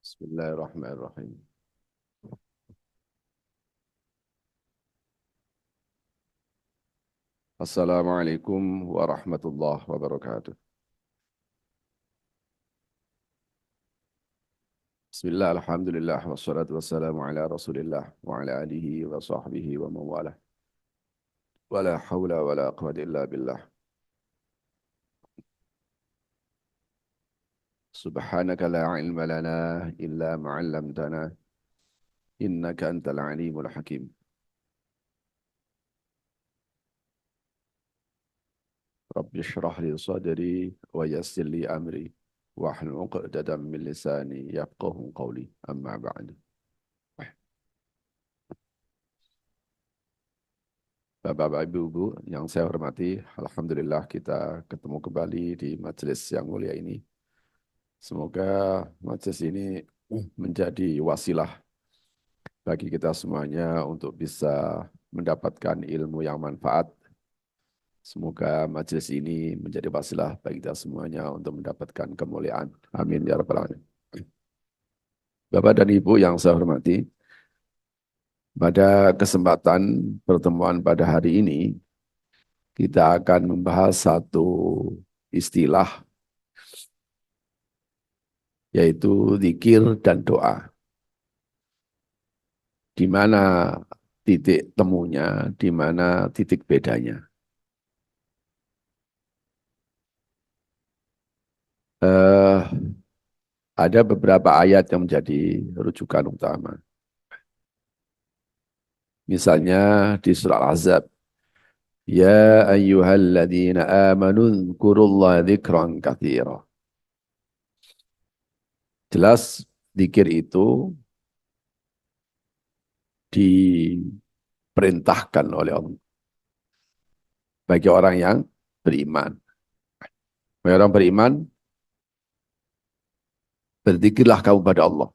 Bismillahirrahmanirrahim. Assalamualaikum warahmatullahi wabarakatuh. Bismillah, alhamdulillah, wassalatu wassalamu ala rasulillah wa ala alihi wa sahbihi wa mawalah. Wa la hawla wa la quwwata illa billah. Subhanaka la ilma lana illa ma'allamtana. Innaka antal alimul hakim. Rabbi shrah li sadri wa yassir li amri. Wahlul 'uqdatam min lisani yafqahu qawli. Amma ba'du. Bapak-bapak, ibu-ibu yang saya hormati, alhamdulillah kita ketemu kembali di majelis yang mulia ini. Semoga majelis ini menjadi wasilah bagi kita semuanya untuk bisa mendapatkan ilmu yang manfaat. Semoga majelis ini menjadi wasilah bagi kita semuanya untuk mendapatkan kemuliaan. Amin ya rabbal alamin. Bapak dan Ibu yang saya hormati, pada kesempatan pertemuan pada hari ini, kita akan membahas satu istilah, yaitu zikir dan doa. Di mana titik temunya, di mana titik bedanya. Ada beberapa ayat yang menjadi rujukan utama. Misalnya di surah Al-Ahzab, Ya ayyuhalladzina amanu dzkurullaha dzikran katsira. Jelas zikir itu diperintahkan oleh Allah bagi orang yang beriman. Bagi orang beriman, berzikirlah kamu pada Allah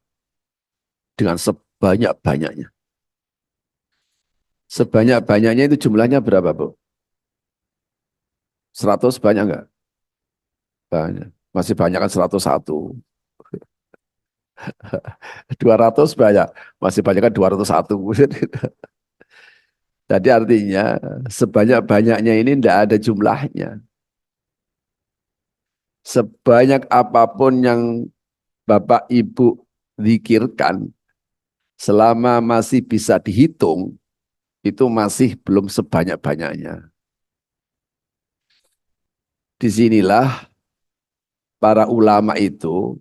dengan sebanyak-banyaknya. Sebanyak-banyaknya itu jumlahnya berapa, Bu? 100 banyak enggak? Banyak. Masih banyak kan 101. 200 banyak. Masih banyak kan 201. Jadi artinya sebanyak-banyaknya ini tidak ada jumlahnya. Sebanyak apapun yang Bapak Ibu zikirkan, selama masih bisa dihitung, itu masih belum sebanyak-banyaknya. Disinilah para ulama itu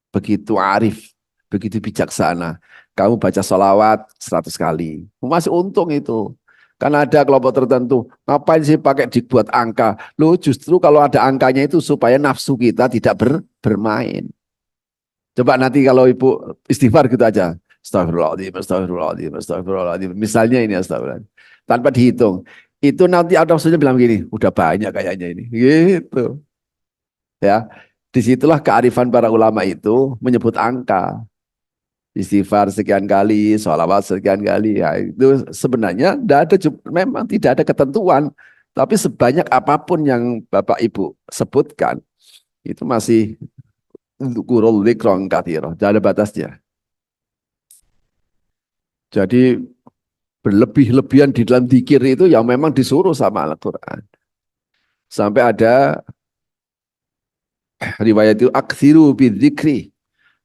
begitu arif, begitu bijaksana. Kamu baca sholawat 100 kali, masih untung itu. Karena ada kelompok tertentu, ngapain sih pakai dibuat angka? Loh, justru kalau ada angkanya itu supaya nafsu kita tidak bermain. Coba nanti kalau ibu istighfar gitu aja. Astagfirullahaladzim, astagfirullahaladzim, astagfirullahaladzim. Misalnya ini astagfirullah. Tanpa dihitung. Itu nanti ada maksudnya bilang gini, udah banyak kayaknya ini. Gitu. Ya, disitulah kearifan para ulama itu menyebut angka. Istighfar sekian kali, sholawat sekian kali. Ya, itu sebenarnya memang tidak ada ketentuan. Tapi sebanyak apapun yang Bapak Ibu sebutkan, itu masih kurul dzikron katsira, tidak ada batasnya. Jadi berlebih-lebihan di dalam zikir itu yang memang disuruh sama Al-Quran. Sampai ada riwayat itu, aksiru bidzikri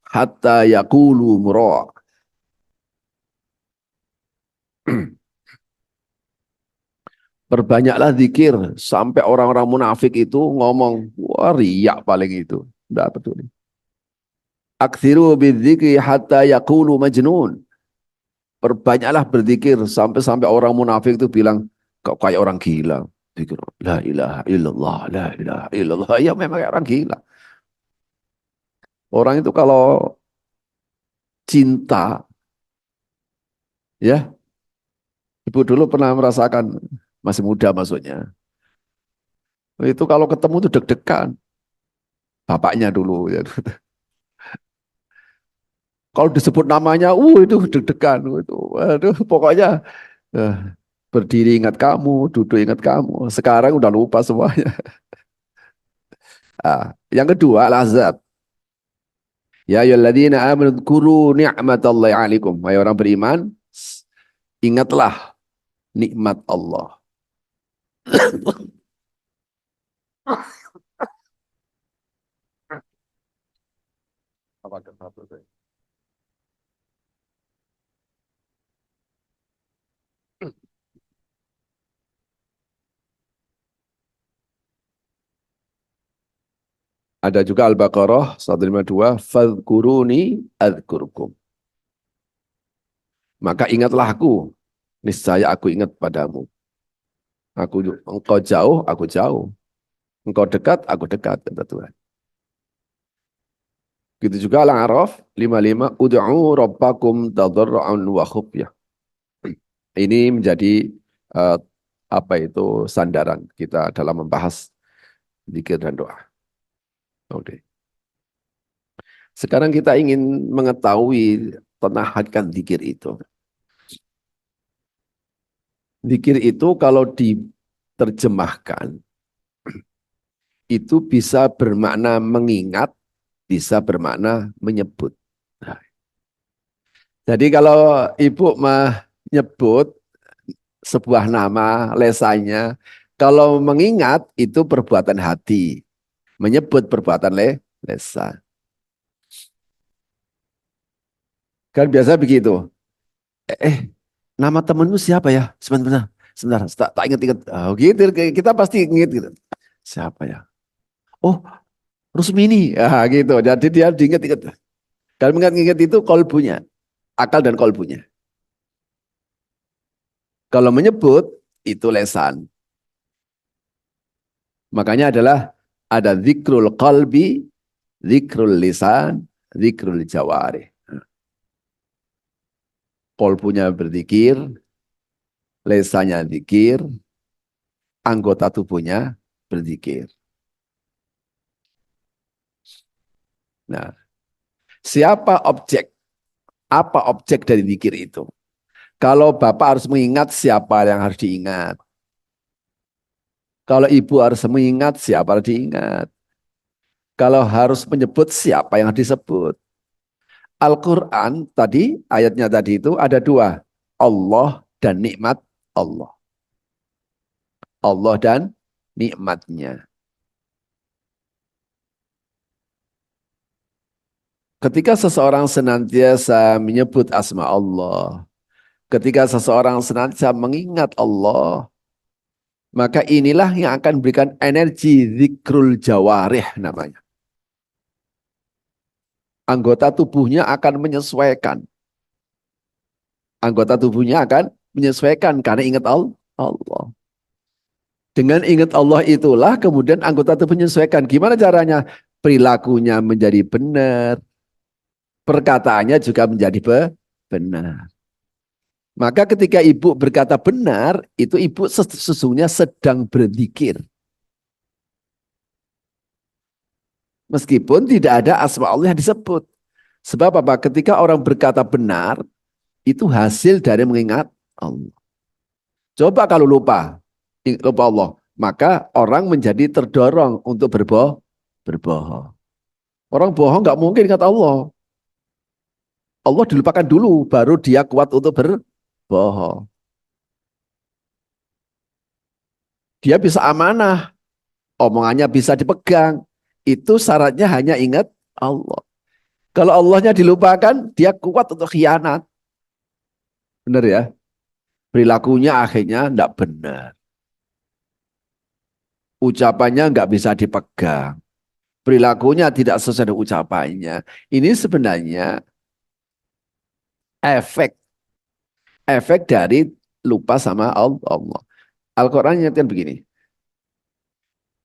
hatta yaqulu mura'. Perbanyaklah zikir sampai orang-orang munafik itu ngomong, wah riak paling itu. Tidak peduli. Aksiru bidzikri hatta yaqulu majnun. Perbanyaklah berzikir sampai orang munafik itu bilang, kok kayak orang gila. Zikir, la ilaha illallah, la ilaha illallah. Ya memang kayak orang gila. Orang itu kalau cinta, ya, ibu dulu pernah merasakan, masih muda maksudnya. Itu kalau ketemu tuh deg-degan. Bapaknya dulu. Ya. Kalau disebut namanya, itu deg-degan. Itu, waduh, pokoknya eh, berdiri ingat kamu, duduk ingat kamu. Sekarang udah lupa semuanya. Yang kedua, lazat. Ya ayyuhalladzina amanu dzkuru ni'matallahi 'alaikum. Wahai orang beriman, ingatlah nikmat Allah. Ada juga Al-Baqarah 152, fadhkuruni adzkurkum. Maka ingatlah aku, niscaya aku ingat padamu. Engkau jauh, aku jauh. Engkau dekat, aku dekat, kata Tuhan. Gitu juga Al-A'raf 55, ud'u rabbakum tadarru'an wa khufyah. Ini menjadi uh, apa itu sandaran kita dalam membahas zikir dan doa. Oke. Sekarang kita ingin mengetahui tentang hakikat zikir itu. Zikir itu kalau diterjemahkan, itu bisa bermakna mengingat, bisa bermakna menyebut. Nah, jadi kalau ibu menyebut sebuah nama, lesanya, kalau mengingat itu perbuatan hati, menyebut perbuatan lesan. Kan biasa begitu. Nama temenmu siapa ya? Sebentar, sebentar, tak ingat-ingat. Oh, gitu, kita pasti ingat gitu. Siapa ya? Oh, Rusmini. Ah, gitu. Jadi dia diingat-ingat. Dan mengingat-ingat itu kolbunya, akal dan kolbunya. Kalau menyebut itu lesan. Makanya adalah ada zikrul qalbi, zikrul lisan, zikrul jawari. Kolbunya berzikir, lesannya zikir, anggota tubuhnya berzikir. Nah, siapa objek? Apa objek dari zikir itu? Kalau bapak harus mengingat, siapa yang harus diingat? Kalau ibu harus mengingat, siapa yang diingat? Kalau harus menyebut, siapa yang disebut? Al-Quran tadi, ayatnya tadi itu ada dua. Allah dan nikmat Allah. Allah dan nikmatnya. Ketika seseorang senantiasa menyebut asma Allah, ketika seseorang senantiasa mengingat Allah, maka inilah yang akan memberikan energi zikrul jawarih namanya. Anggota tubuhnya akan menyesuaikan. Anggota tubuhnya akan menyesuaikan karena ingat Allah. Dengan ingat Allah itulah kemudian anggota tubuh menyesuaikan. Gimana caranya? Perilakunya menjadi benar. Perkataannya juga menjadi benar. Maka ketika ibu berkata benar, itu ibu sesungguhnya sedang berzikir. Meskipun tidak ada asma Allah yang disebut. Sebab apa? Ketika orang berkata benar, itu hasil dari mengingat Allah. Coba kalau lupa Allah, maka orang menjadi terdorong untuk berbohong. Orang bohong nggak mungkin kata Allah. Allah dilupakan dulu, baru dia kuat untuk berbohong. Dia bisa amanah, omongannya bisa dipegang. Itu syaratnya hanya ingat Allah. Kalau Allahnya dilupakan, dia kuat untuk khianat. Benar ya? Perilakunya akhirnya tidak benar. Ucapannya nggak bisa dipegang. Perilakunya tidak sesuai dengan ucapannya. Ini sebenarnya efek dari lupa sama Allah. Al-Quran nyatakan begini.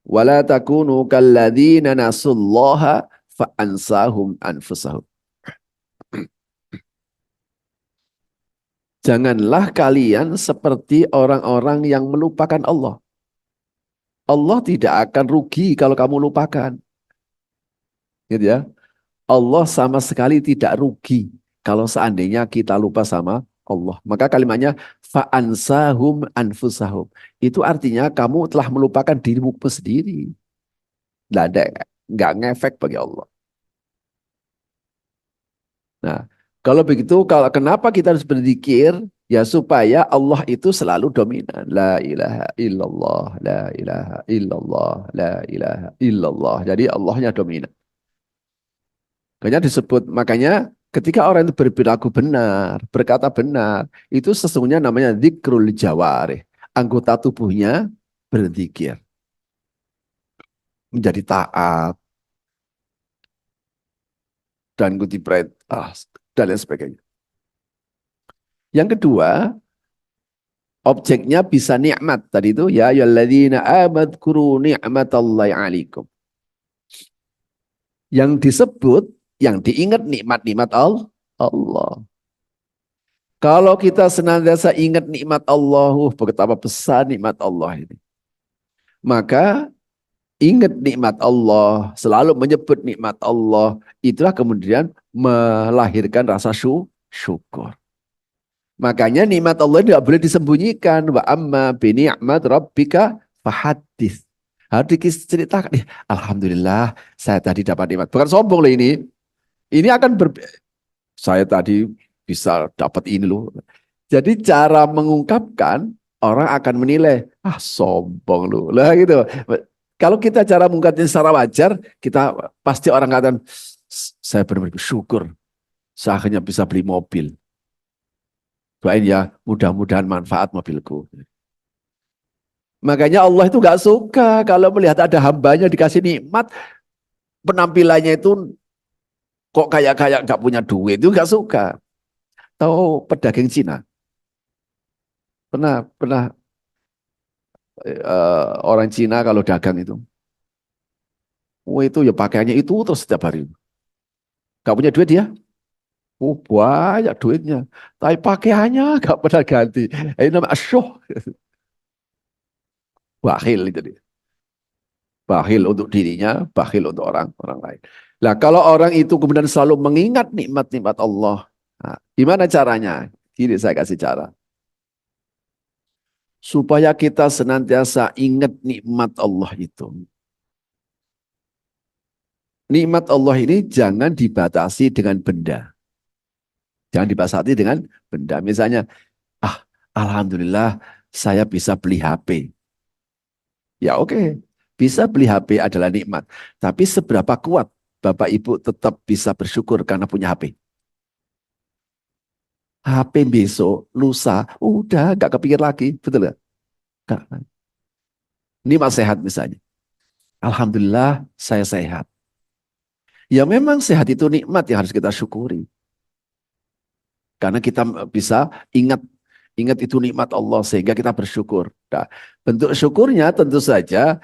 Wala takunu kalladzina nasullaha fa'ansahum anfusahum. Janganlah kalian seperti orang-orang yang melupakan Allah. Allah tidak akan rugi kalau kamu lupakan. Gitu ya. Allah sama sekali tidak rugi kalau seandainya kita lupa sama Allah. Maka kalimatnya fa'ansahum anfusahum. Itu artinya kamu telah melupakan dirimu sendiri. Nggak ada, nggak ngefek bagi Allah. Nah, kalau begitu, kalau kenapa kita harus berzikir? Ya supaya Allah itu selalu dominan. La ilaha illallah, la ilaha illallah, la ilaha illallah. Jadi Allahnya dominan. Makanya disebut, makanya ketika orang itu berperilaku benar, berkata benar, itu sesungguhnya namanya zikrul jawarih. Anggota tubuhnya berzikir, menjadi taat, dan ikuti perintah, dan lain sebagainya. Yang kedua, objeknya bisa nikmat. Tadi itu, ya ayyuhalladzina amadkuru ni'matallahi alaikum. Yang disebut, yang diingat nikmat-nikmat Allah. Kalau kita senantiasa ingat nikmat Allah, betapa besar nikmat Allah ini. Maka ingat nikmat Allah, selalu menyebut nikmat Allah, itulah kemudian melahirkan rasa syukur. Makanya nikmat Allah tidak boleh disembunyikan. Wa amma bi ni'mat rabbika fahaddits. Harus diceritakan. Alhamdulillah saya tadi dapat nikmat. Bukan sombong loh ini. Ini akan saya tadi bisa dapat ini loh. Jadi cara mengungkapkan orang akan menilai, sombong loh. Lah gitu. Kalau kita cara mengungkapnya secara wajar, kita pasti orang katakan, saya benar-benar bersyukur. Saya akhirnya bisa beli mobil. Doain ya, mudah-mudahan manfaat mobilku. Makanya Allah itu nggak suka kalau melihat ada hambanya dikasih nikmat, penampilannya itu kok kayak nggak punya duit, itu nggak suka. Tahu pedagang Cina? Pernah orang Cina kalau dagang itu, itu ya pakaiannya itu terus setiap hari. Nggak punya duit dia? Banyak duitnya. Tapi pakaiannya nggak pernah ganti. Ini namanya asyuh. Bakhil itu dia. Bakhil untuk dirinya, bakhil untuk orang lain. Nah, kalau orang itu kemudian selalu mengingat nikmat-nikmat Allah, nah, gimana caranya? Ini saya kasih cara. Supaya kita senantiasa ingat nikmat Allah itu. Nikmat Allah ini jangan dibatasi dengan benda. Jangan dibatasi dengan benda. Misalnya, alhamdulillah saya bisa beli HP. Ya oke, bisa beli HP adalah nikmat. Tapi seberapa kuat Bapak Ibu tetap bisa bersyukur karena punya HP? HP besok, lusa, udah gak kepikir lagi. Betul gak? Ini mas sehat misalnya. Alhamdulillah saya sehat. Ya memang sehat itu nikmat yang harus kita syukuri. Karena kita bisa ingat itu nikmat Allah sehingga kita bersyukur. Nah, bentuk syukurnya tentu saja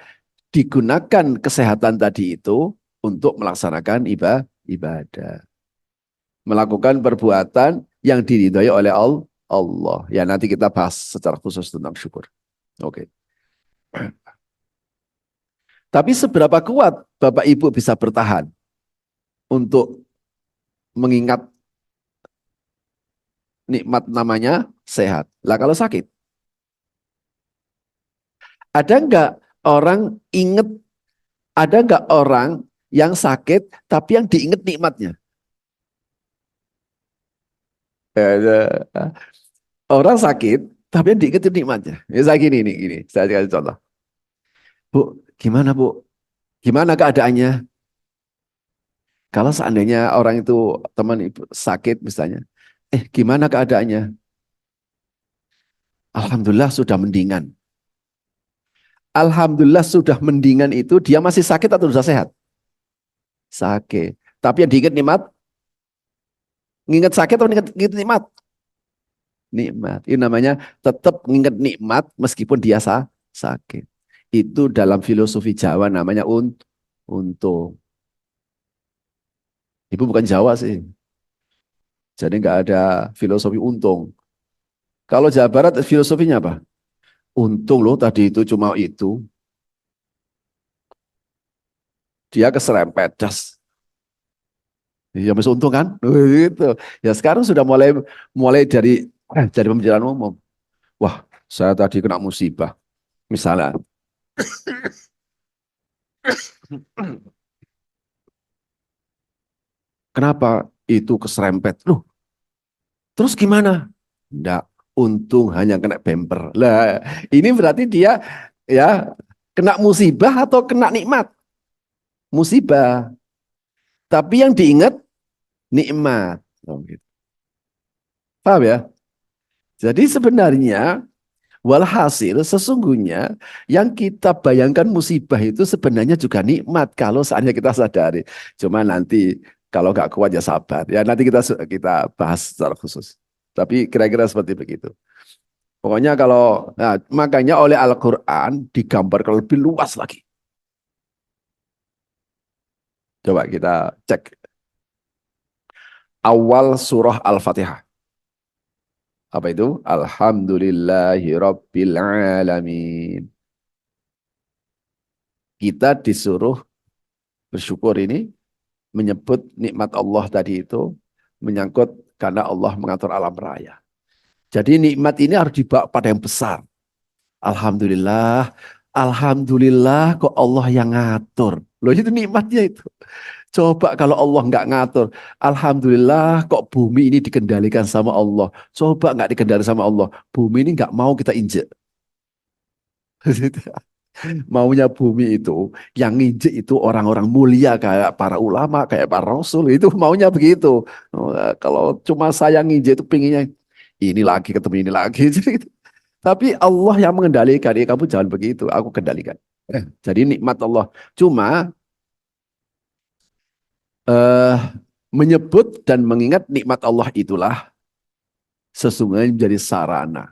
digunakan kesehatan tadi itu untuk melaksanakan ibadah. Melakukan perbuatan yang diridhoi oleh Allah. Ya nanti kita bahas secara khusus tentang syukur. Oke. Tapi seberapa kuat Bapak Ibu bisa bertahan untuk mengingat nikmat namanya sehat. Lah kalau sakit, ada nggak orang inget, ada nggak orang yang sakit tapi yang diinget nikmatnya? Orang sakit tapi yang diinget nikmatnya. Misalnya gini, saya kasih contoh. Bu, gimana Bu? Gimana keadaannya? Kalau seandainya orang itu teman ibu sakit misalnya, gimana keadaannya? Alhamdulillah sudah mendingan. Alhamdulillah sudah mendingan itu dia masih sakit atau sudah sehat? Sakit. Tapi yang diingat nikmat, nginget sakit atau nginget nikmat? Nikmat. Itu namanya tetap nginget nikmat meskipun dia sakit. Itu dalam filosofi Jawa namanya untung. Ibu bukan Jawa sih. Jadi nggak ada filosofi untung. Kalau Jawa Barat filosofinya apa? Untung loh tadi itu cuma itu. Dia keserempet das. Ya masih untung kan? Gitu. Ya sekarang sudah mulai dari pembicaraan umum. Wah, saya tadi kena musibah. Misalnya, kenapa? itu keserempet. Loh, terus gimana? Enggak, untung hanya kena bemper. Lah, ini berarti dia ya kena musibah atau kena nikmat? Musibah. Tapi yang diingat nikmat. Oh, gitu. Paham ya? Jadi sebenarnya walhasil sesungguhnya yang kita bayangkan musibah itu sebenarnya juga nikmat kalau seandainya kita sadari. Cuma nanti kalau nggak kuat ya sabar. Ya nanti kita bahas secara khusus. Tapi kira-kira seperti begitu. Pokoknya kalau makanya oleh Al-Qur'an digambarkan lebih luas lagi. Coba kita cek awal surah Al-Fatihah. Apa itu? Alhamdulillahi Rabbil Alamin. Kita disuruh bersyukur ini menyebut nikmat Allah tadi itu menyangkut karena Allah mengatur alam raya. Jadi nikmat ini harus dibawa pada yang besar. Alhamdulillah, Alhamdulillah kok Allah yang ngatur. Loh itu nikmatnya itu. Coba kalau Allah nggak ngatur. Alhamdulillah kok bumi ini dikendalikan sama Allah. Coba nggak dikendalikan sama Allah. Bumi ini nggak mau kita injek. Maunya bumi itu, yang nginjek itu orang-orang mulia kayak para ulama, kayak para rasul. Itu maunya begitu. Oh, kalau cuma saya nginjek itu pinginnya ini lagi ketemu ini lagi. Tapi Allah yang mengendalikan. Ya, kamu jangan begitu, aku kendalikan. Jadi nikmat Allah. Cuma eh, menyebut dan mengingat nikmat Allah itulah sesungguhnya menjadi sarana.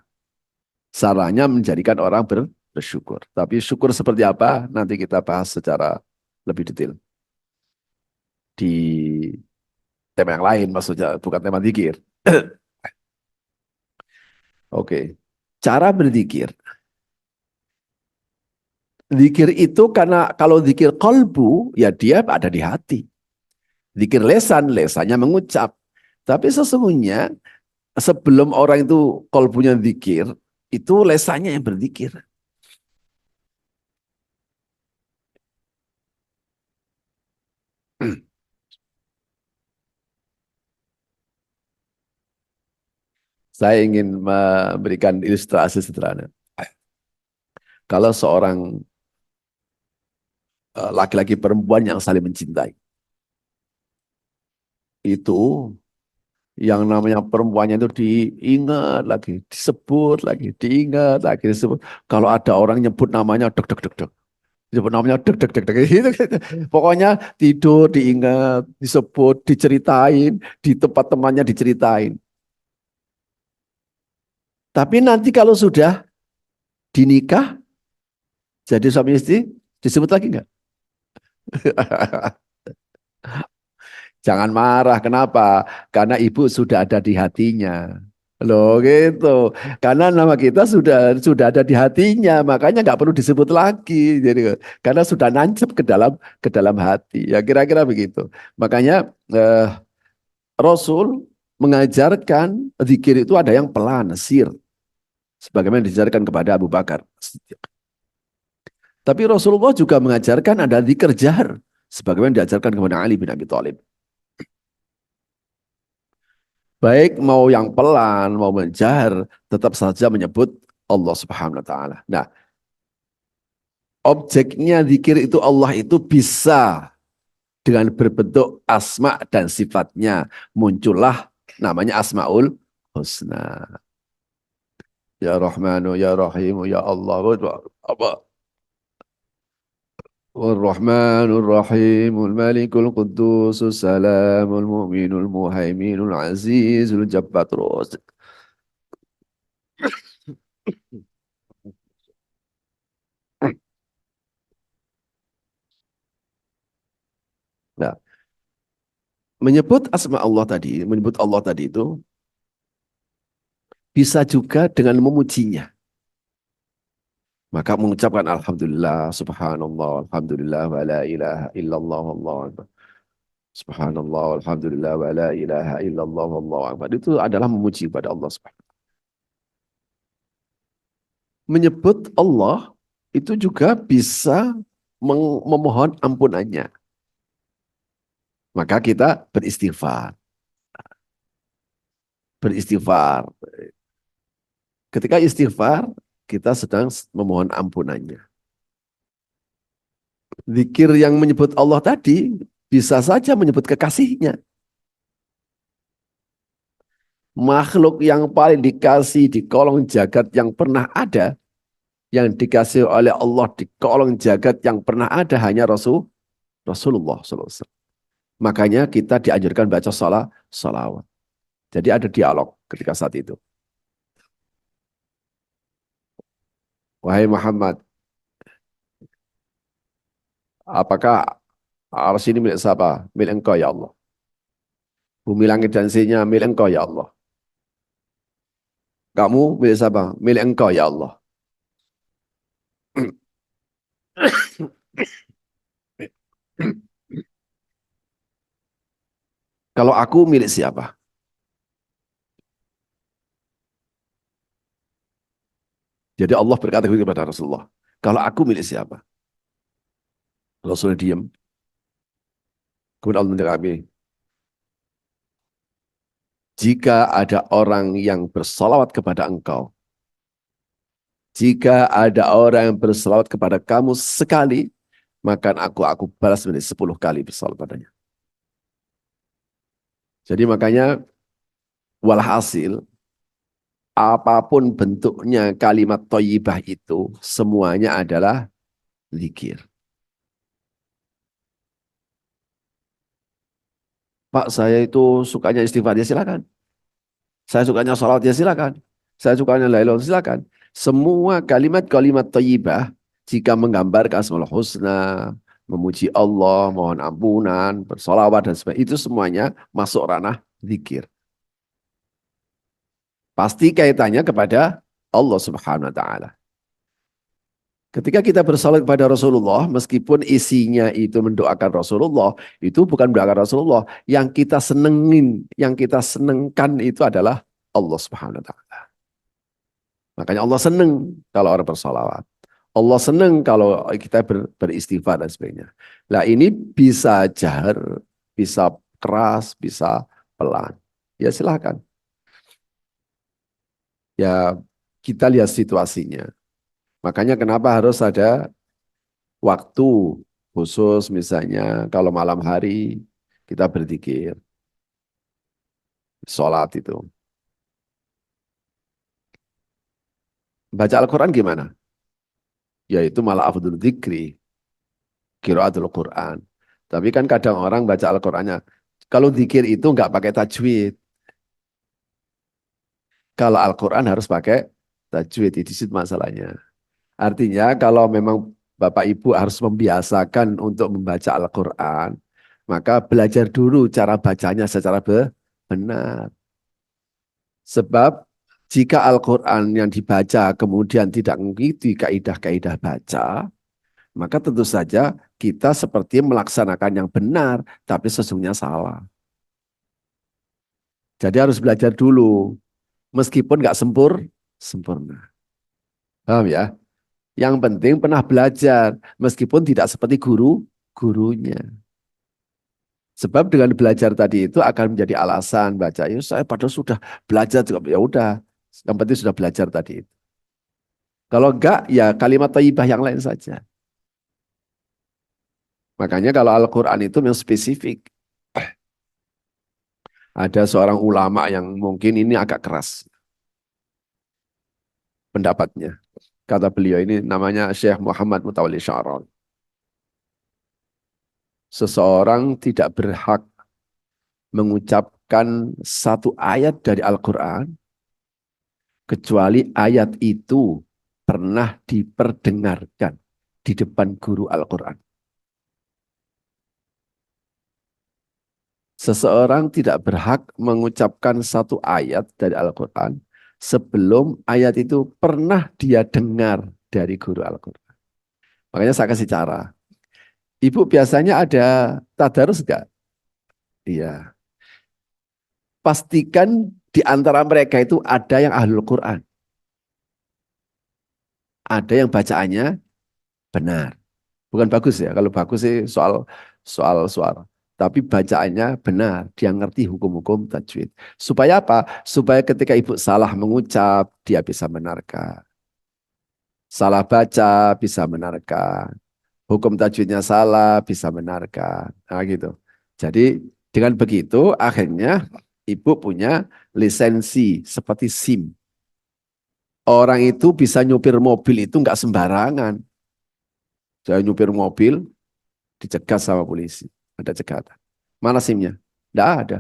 Sarannya menjadikan orang bersyukur. Tapi syukur seperti apa? Nanti kita bahas secara lebih detail di tema yang lain, maksudnya bukan tema zikir. Oke. Cara berzikir. Zikir itu karena kalau zikir kolbu, ya dia ada di hati. Zikir lesan, lesannya mengucap. Tapi sesungguhnya sebelum orang itu kolbunya zikir, itu lesannya yang berzikir. Saya ingin memberikan ilustrasi sederhana. Kalau seorang laki-laki perempuan yang saling mencintai, itu yang namanya perempuannya itu diingat lagi, disebut lagi, diingat lagi, disebut. Kalau ada orang nyebut namanya, dek dek dek dek. Nyebut namanya dek dek dek dek. Gitu, gitu. Pokoknya tidur diingat, disebut, diceritain, di tempat temannya diceritain. Tapi nanti kalau sudah dinikah, jadi suami istri, disebut lagi nggak? Jangan marah, kenapa? Karena ibu sudah ada di hatinya. Loh gitu. Karena nama kita sudah ada di hatinya, makanya nggak perlu disebut lagi. Jadi karena sudah nancep ke dalam hati. Ya kira-kira begitu. Makanya Rasul mengajarkan zikir itu ada yang pelan, sir, sebagaimana diajarkan kepada Abu Bakar. Tapi Rasulullah juga mengajarkan ada zikir jahar, sebagaimana diajarkan kepada Ali bin Abi Thalib. Baik mau yang pelan, mau menjahar, tetap saja menyebut Allah Subhanahu wa taala. Nah, objeknya zikir itu Allah itu bisa dengan berbentuk asma dan sifatnya. Muncullah namanya Asmaul Husna. Ya Rahmanu, Ya Rahimu, Ya Allah. Apa? الرحمن الرحيم الملك القدوس السلام المؤمن المهيمن العزيز الجبار terus. Nah, menyebut asma Allah tadi, menyebut Allah tadi itu bisa juga dengan memujinya. Maka mengucapkan Alhamdulillah, Subhanallah, Alhamdulillah, wa la ilaha illallah, Allahu Akbar. Subhanallah, Alhamdulillah, wa la ilaha illallah, Allahu Akbar. Itu adalah memuji kepada Allah Subhanahu. Menyebut Allah itu juga bisa memohon ampunannya. Maka kita beristighfar. beristighfar. Ketika istighfar, kita sedang memohon ampunannya. Zikir yang menyebut Allah tadi bisa saja menyebut kekasihnya. Makhluk yang paling dikasih di kolong jagat yang pernah ada, yang dikasih oleh Allah di kolong jagat yang pernah ada hanya Rasulullah SAW. Makanya kita dianjurkan baca salawat. Jadi ada dialog ketika saat itu. Wahai Muhammad, apakah arsy ini milik siapa? Milik engkau ya Allah. Bumi langit dan isinya milik engkau ya Allah. Kamu milik siapa? Milik engkau ya Allah. Kalau aku milik siapa? Jadi Allah berkata kepada Rasulullah, kalau aku milik siapa? Rasulullah diam. Kemudian Allah menjawab, jika ada orang yang bersalawat kepada engkau, jika ada orang yang bersalawat kepada kamu sekali, maka aku balas menjadi 10 kali bersalawat padanya. Jadi makanya walhasil, apapun bentuknya kalimat thayyibah itu, semuanya adalah zikir. Pak, saya itu sukanya istighfar, ya silakan. Saya sukanya salat, ya silakan. Saya sukanya la ilaha, silakan. Semua kalimat-kalimat thayyibah jika menggambarkan asmaul husna, memuji Allah, mohon ampunan, bersolawat dan sebagainya, itu semuanya masuk ranah zikir. Pasti kaitannya kepada Allah Subhanahu wa taala. Ketika kita bersalat kepada Rasulullah, meskipun isinya itu mendoakan Rasulullah, itu bukan mendoakan Rasulullah. Yang kita senengin, yang kita senengkan itu adalah Allah Subhanahu wa taala. Makanya Allah seneng kalau orang bersalawat. Allah seneng kalau kita beristighfar dan sebagainya. Nah ini bisa jahar, bisa keras, bisa pelan. Ya silahkan. Ya kita lihat situasinya. Makanya kenapa harus ada waktu khusus misalnya kalau malam hari kita berzikir, sholat itu. Baca Al-Quran gimana? Yaitu malah afdhul dzikri, qiraatul Quran. Tapi kan kadang orang baca Al-Qurannya, kalau zikir itu nggak pakai tajwid. Kalau Al-Quran harus pakai tajwid, di situ masalahnya. Artinya kalau memang Bapak Ibu harus membiasakan untuk membaca Al-Quran, maka belajar dulu cara bacanya secara benar. Sebab jika Al-Quran yang dibaca kemudian tidak mengikuti kaidah-kaidah baca, maka tentu saja kita seperti melaksanakan yang benar, tapi sesungguhnya salah. Jadi harus belajar dulu, meskipun nggak sempurna. Paham ya? Yang penting pernah belajar, meskipun tidak seperti gurunya. Sebab dengan belajar tadi itu akan menjadi alasan baca. Ya saya padahal sudah belajar juga, ya udah. Yang penting sudah belajar tadi itu. Kalau enggak, ya kalimat thayyibah yang lain saja. Makanya kalau Al-Quran itu yang spesifik. Ada seorang ulama yang mungkin ini agak keras pendapatnya. Kata beliau ini namanya Syekh Muhammad Mutawalli Sya'rawi. Seseorang tidak berhak mengucapkan satu ayat dari Al-Quran kecuali ayat itu pernah diperdengarkan di depan guru Al-Quran. Seseorang tidak berhak mengucapkan satu ayat dari Al-Quran sebelum ayat itu pernah dia dengar dari guru Al-Quran. Makanya saya kasih cara. Ibu biasanya ada tadarus enggak? Iya. Pastikan di antara mereka itu ada yang ahlul Quran. Ada yang bacaannya benar. Bukan bagus ya. Kalau bagus sih soal suara. tapi bacaannya benar, dia ngerti hukum-hukum tajwid. Supaya apa? Supaya ketika ibu salah mengucap, dia bisa benarkan. Salah baca, bisa benarkan. Hukum tajwidnya salah, bisa benarkan. Nah, gitu. Jadi dengan begitu akhirnya ibu punya lisensi seperti SIM. Orang itu bisa nyupir mobil itu nggak sembarangan. Saya nyupir mobil, dicegat sama polisi. Ada cegatan. Mana SIM-nya? Nggak ada.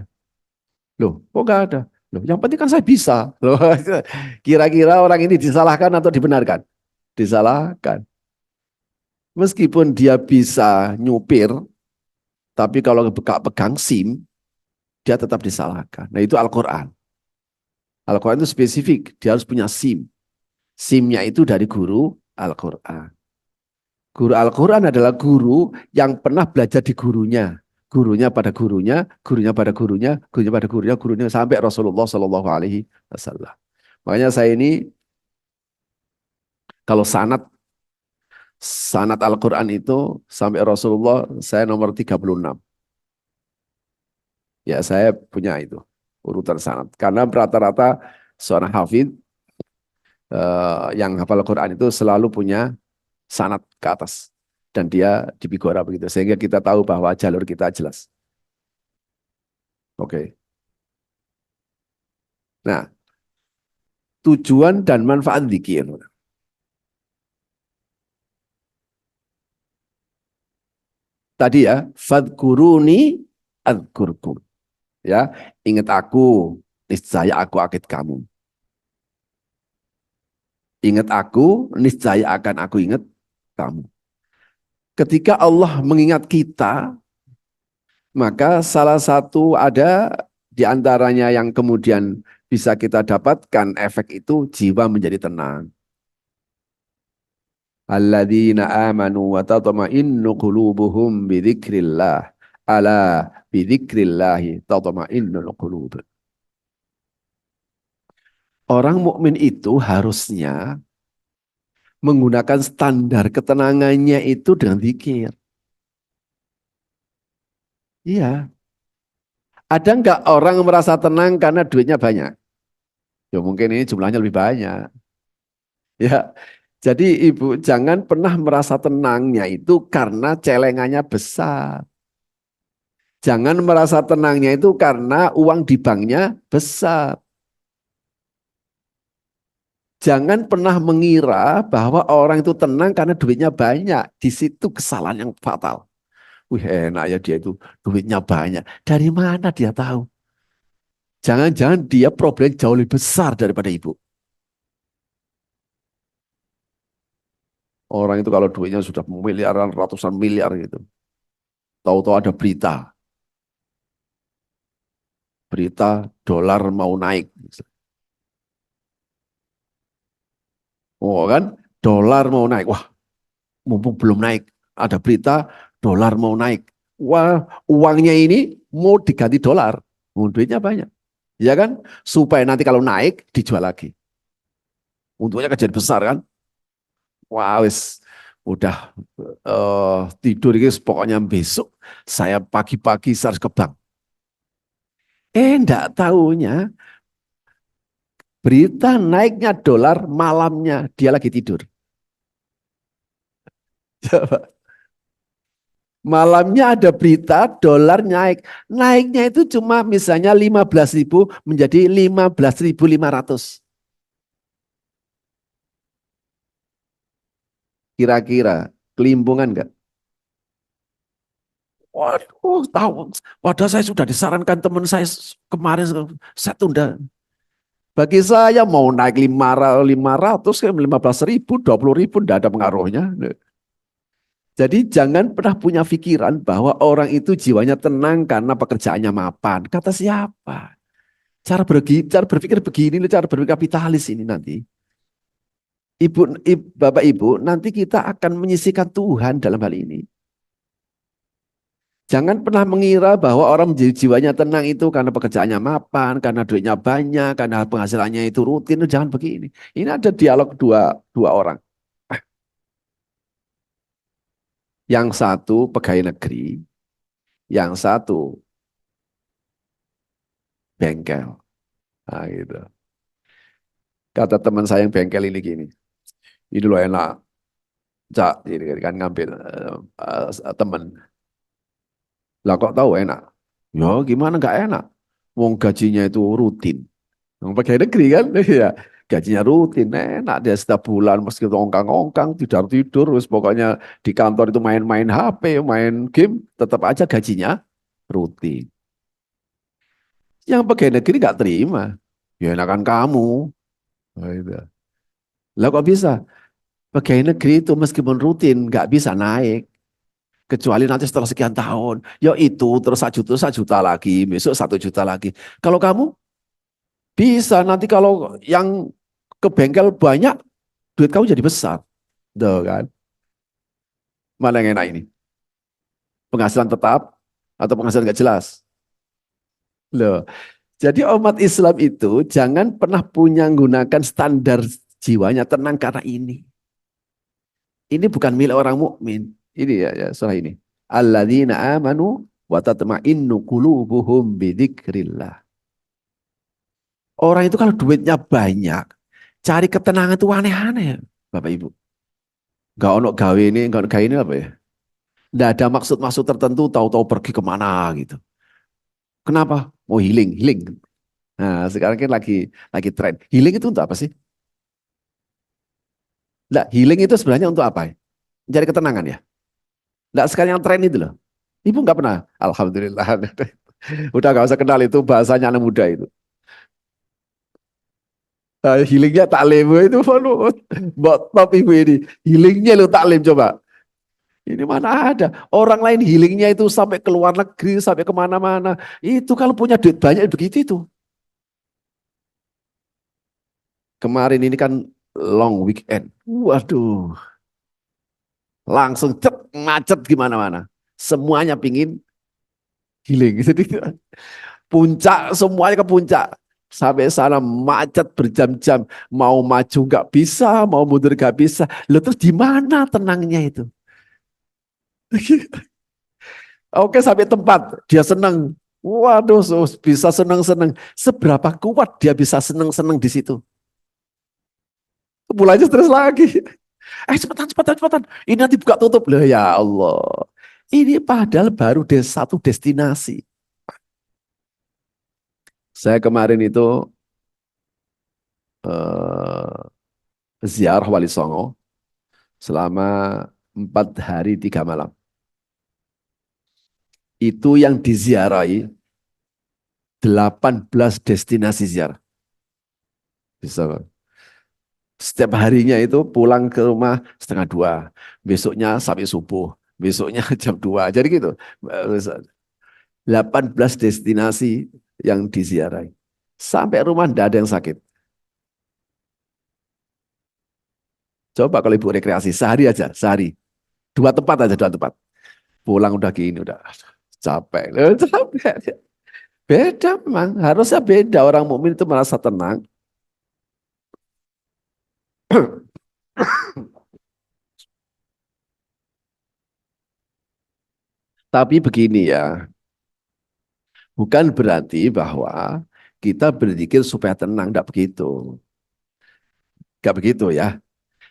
Loh, kok nggak ada? Loh, yang penting kan saya bisa. Loh, kira-kira orang ini disalahkan atau dibenarkan? Disalahkan. Meskipun dia bisa nyupir, tapi kalau pegang SIM, dia tetap disalahkan. Nah itu Al-Quran. Al-Quran itu spesifik, dia harus punya SIM. SIM-nya itu dari guru Al-Quran. Guru Al-Quran adalah guru yang pernah belajar di gurunya. Gurunya pada gurunya, gurunya pada gurunya, gurunya pada gurunya, gurunya sampai Rasulullah Shallallahu Alaihi Wasallam. Makanya saya ini kalau sanad Al-Quran itu sampai Rasulullah saya nomor 36. Ya saya punya itu urutan sanad. Karena rata-rata seorang hafid yang hafal Al-Quran itu selalu punya sanad ke atas. Dan dia di Bigora begitu. Sehingga kita tahu bahwa jalur kita jelas. Oke. Nah, tujuan dan manfaat zikir. Tadi ya, fadkuruni adzkurkum. Ya, ingat aku, niscaya aku akid kamu. Ingat aku, niscaya akan aku ingat kamu. Ketika Allah mengingat kita, maka salah satu ada di antaranya yang kemudian bisa kita dapatkan efek itu jiwa menjadi tenang. Alladzina amanu wa tatma'innu qulubuhum bidzikrillah. Ala bidzikrillahi tatma'innul qulub. Orang mukmin itu harusnya menggunakan standar ketenangannya itu dengan zikir. Iya. Ada nggak orang merasa tenang karena duitnya banyak? Ya mungkin ini jumlahnya lebih banyak. Ya, jadi ibu jangan pernah merasa tenangnya itu karena celengannya besar. Jangan merasa tenangnya itu karena uang di banknya besar. Jangan pernah mengira bahwa orang itu tenang karena duitnya banyak. Di situ kesalahan yang fatal. Wih enak ya dia itu duitnya banyak. Dari mana dia tahu? Jangan-jangan dia problem jauh lebih besar daripada ibu. Orang itu kalau duitnya sudah miliaran, ratusan miliar gitu. Tahu-tahu ada berita. Berita dolar mau naik. Oh kan, dolar mau naik. Wah, mumpung belum naik. Ada berita dolar mau naik. Wah, uangnya ini mau diganti dolar. Duitnya banyak. Ya kan? Supaya nanti kalau naik, dijual lagi. Untungnya kan jadi besar kan? Wah, wis udah tidur ini pokoknya besok saya pagi-pagi harus ke bank. Enggak tahunya berita naiknya dolar malamnya dia lagi tidur. Malamnya ada berita dolar naik. Naiknya itu cuma misalnya 15.000 menjadi 15.500. Kira-kira kelimpungan enggak? Waduh, tahu. Padahal saya sudah disarankan teman saya kemarin, saya tunda. Bagi saya mau naik 500, 15.000, 20.000, tidak ada pengaruhnya. Jadi jangan pernah punya pikiran bahwa orang itu jiwanya tenang karena pekerjaannya mapan. Kata siapa? Cara berpikir begini, cara berpikir kapitalis ini nanti. Bapak Ibu, nanti kita akan menyisihkan Tuhan dalam hal ini. Jangan pernah mengira bahwa orang menjadi jiwanya tenang itu karena pekerjaannya mapan, karena duitnya banyak, karena penghasilannya itu rutin. Jangan begini. Ini ada dialog dua orang. Yang satu pegawai negeri, yang satu bengkel. Nah, gitu. Kata teman saya yang bengkel ini gini, ini loh enak, Cak, ini kan ngambil temen. Lah kok tahu enak? Ya gimana nggak enak? Wong gajinya itu rutin. Yang pegawai negeri kan, ya gajinya rutin, enak dia setiap bulan meski ongkang-ongkang, tidur-tidur, terus pokoknya di kantor itu main-main HP, main game, tetap aja gajinya rutin. Yang pegawai negeri nggak terima, ya enakan kamu. Nah, itu. Lah kok bisa? Pegawai negeri itu meskipun rutin nggak bisa naik, kecuali nanti setelah sekian tahun, ya itu terus 1 juta lagi, besok 1 juta lagi. Kalau kamu bisa nanti kalau yang ke bengkel banyak, duit kamu jadi besar. Tuh kan. Mana yang enak ini? Penghasilan tetap atau penghasilan nggak jelas? Loh. Jadi umat Islam itu jangan pernah punya gunakan standar jiwanya tenang karena ini. Ini bukan milik orang mukmin. Ini ya surah ini. Alladzina amanu wa tatma'innu qulubuhum bidzikrillah. Orang itu kalau duitnya banyak, cari ketenangan itu aneh-aneh, Bapak Ibu. Gak ono gawe ini, gak ono gawe ini apa ya? Nggak ada maksud-maksud tertentu, tahu-tahu pergi kemana gitu. Kenapa? Mau healing, healing. Nah, sekarang kan lagi tren. Healing itu untuk apa sih? Nggak, healing itu sebenarnya untuk apa? Mencari ketenangan ya. Nggak, sekarang yang tren itu loh. Ibu nggak pernah? Alhamdulillah. Udah nggak usah kenal itu bahasanya anak muda itu. Healingnya taklim itu, waduh, buat top ibu ini. Healingnya lo taklim coba. Ini mana ada. Orang lain healingnya itu sampai ke luar negeri, sampai kemana-mana. Itu kalau punya duit banyak begitu itu. Kemarin ini kan long weekend. Waduh, langsung cep, macet gimana-mana. Semuanya pingin healing. Jadi puncak, semuanya ke puncak. Sampai sana macet berjam-jam. Mau maju nggak bisa, mau mundur nggak bisa. Lalu terus di mana tenangnya itu? Oke, sampai tempat dia senang. Waduh, bisa senang-senang. Seberapa kuat dia bisa senang-senang di situ? Mulanya stres lagi. Cepetan, cepetan, cepetan. Ini nanti buka tutup. Loh ya Allah. Ini padahal baru satu destinasi. Saya kemarin itu eh, ziarah Wali Songo selama 4 hari 3 malam. Itu yang diziarahi 18 destinasi ziarah. Bisa. Setiap harinya itu pulang ke rumah setengah 2. Besoknya sampai subuh. Besoknya jam 2. Jadi gitu. 18 destinasi yang diziarahi. Sampai rumah tidak ada yang sakit. Coba kalau ibu rekreasi sehari aja, sehari. 2 tempat aja, 2 tempat. Pulang udah gini, udah capek. Capek. Beda memang, harusnya beda. Orang mukmin itu merasa tenang. Tapi begini ya, bukan berarti bahwa kita berzikir supaya tenang, enggak begitu. Enggak begitu ya.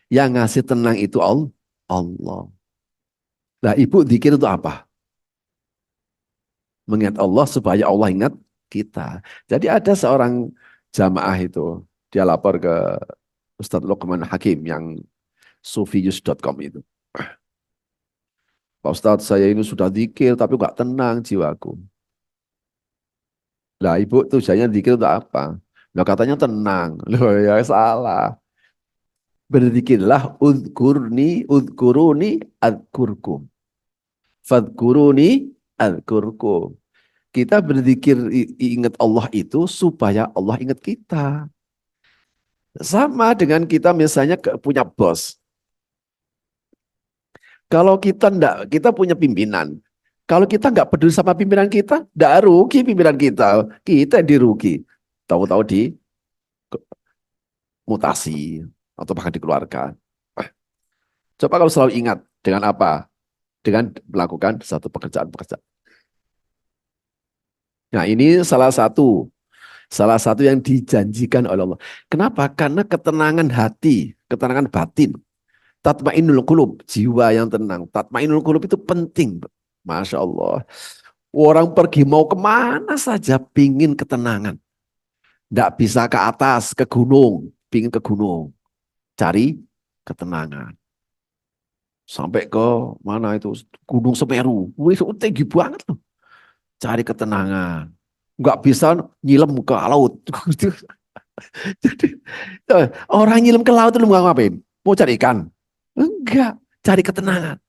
Yang ngasih tenang itu Allah. Nah, ibu zikir itu apa? Mengingat Allah supaya Allah ingat kita. Jadi ada seorang jamaah itu, dia lapor ke Ustadz Luqman Hakim yang sufius.com itu. Pak Ustadz, saya ini sudah zikir tapi enggak tenang jiwaku. Lah ibu tujuannya zikir untuk apa? Lah katanya tenang. Loh ya salah. Berzikirlah udkuruni adkurkum. Fadkuruni adkurkum. Kita berzikir ingat Allah itu supaya Allah ingat kita. Sama dengan kita misalnya punya bos. Kalau kita enggak, kita punya pimpinan. Kalau kita nggak peduli sama pimpinan kita, enggak rugi pimpinan kita. Kita yang dirugi. Tahu-tahu dimutasi atau bahkan dikeluarkan. Coba kalau selalu ingat dengan apa? Dengan melakukan satu pekerjaan-pekerjaan. Nah, ini salah satu yang dijanjikan oleh Allah. Kenapa? Karena ketenangan hati, ketenangan batin. Tatmainul qulub, jiwa yang tenang. Tatmainul qulub itu penting. Masya Allah. Orang pergi mau kemana saja pingin ketenangan. Tidak bisa ke atas, ke gunung. Pingin ke gunung. Cari ketenangan. Sampai ke mana itu? Gunung Semeru. Wih, tinggi banget loh. Cari ketenangan. Nggak bisa nyilam ke laut. Jadi orang nyilam ke laut itu mau ngapain? Mau cari ikan? Enggak, cari ketenangan.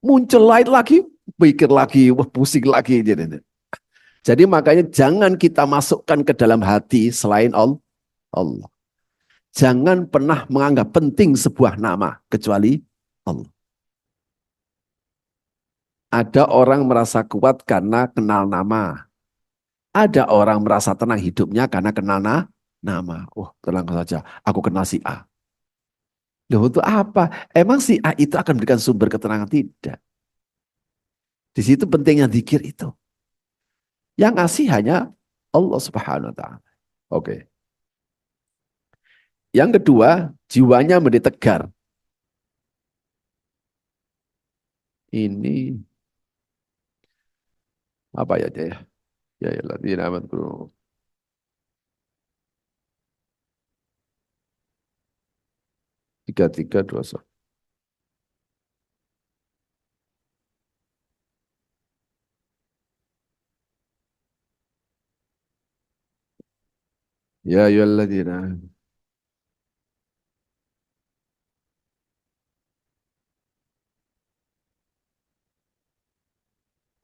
Muncul lain lagi, pikir lagi, wah pusing lagi. Jadi makanya jangan kita masukkan ke dalam hati selain Allah. Jangan pernah menganggap penting sebuah nama kecuali Allah. Ada orang merasa kuat karena kenal nama. Ada orang merasa tenang hidupnya karena kenal nama. Oh, tenang saja, aku kenal si A. Loh, untuk apa? Emang si A itu akan memberikan sumber ketenangan? Tidak. Di situ pentingnya zikir itu. Yang ngasih hanya Allah Subhanahu wa taala. Oke. Yang kedua, jiwanya menjadi tegar. Ini apa ya ya? Ya ya ladina amanu. 3321. Ya ya ladina.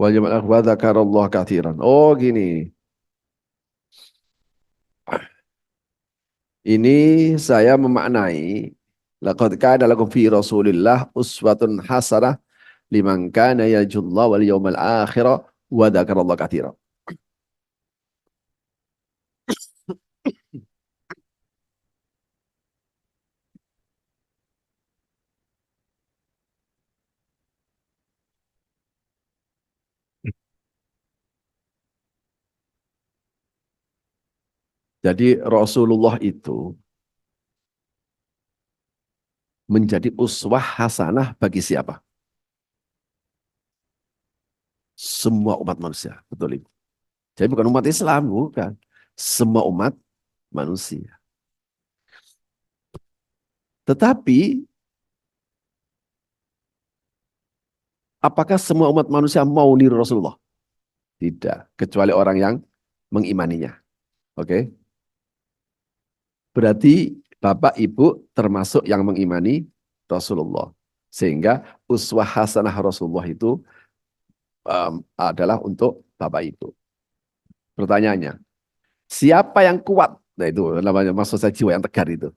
Wal yaumil akhir wa dzakarallah katsiran. Oh gini. Ini saya memaknai laqad kana lakum fi Rasulillah uswatun hasanah liman kana yarjullaha wal yawmal akhir wa dzakarallaha katsiran. Jadi Rasulullah itu menjadi uswah hasanah bagi siapa? Semua umat manusia, betul Ibu. Jadi bukan umat Islam, bukan. Semua umat manusia. Tetapi apakah semua umat manusia mau niru Rasulullah? Tidak, kecuali orang yang mengimaninya. Oke. Berarti Bapak Ibu termasuk yang mengimani Rasulullah. Sehingga uswah hasanah Rasulullah itu adalah untuk Bapak Ibu. Pertanyaannya, siapa yang kuat? Nah itu namanya maksud saya jiwa yang tegar itu.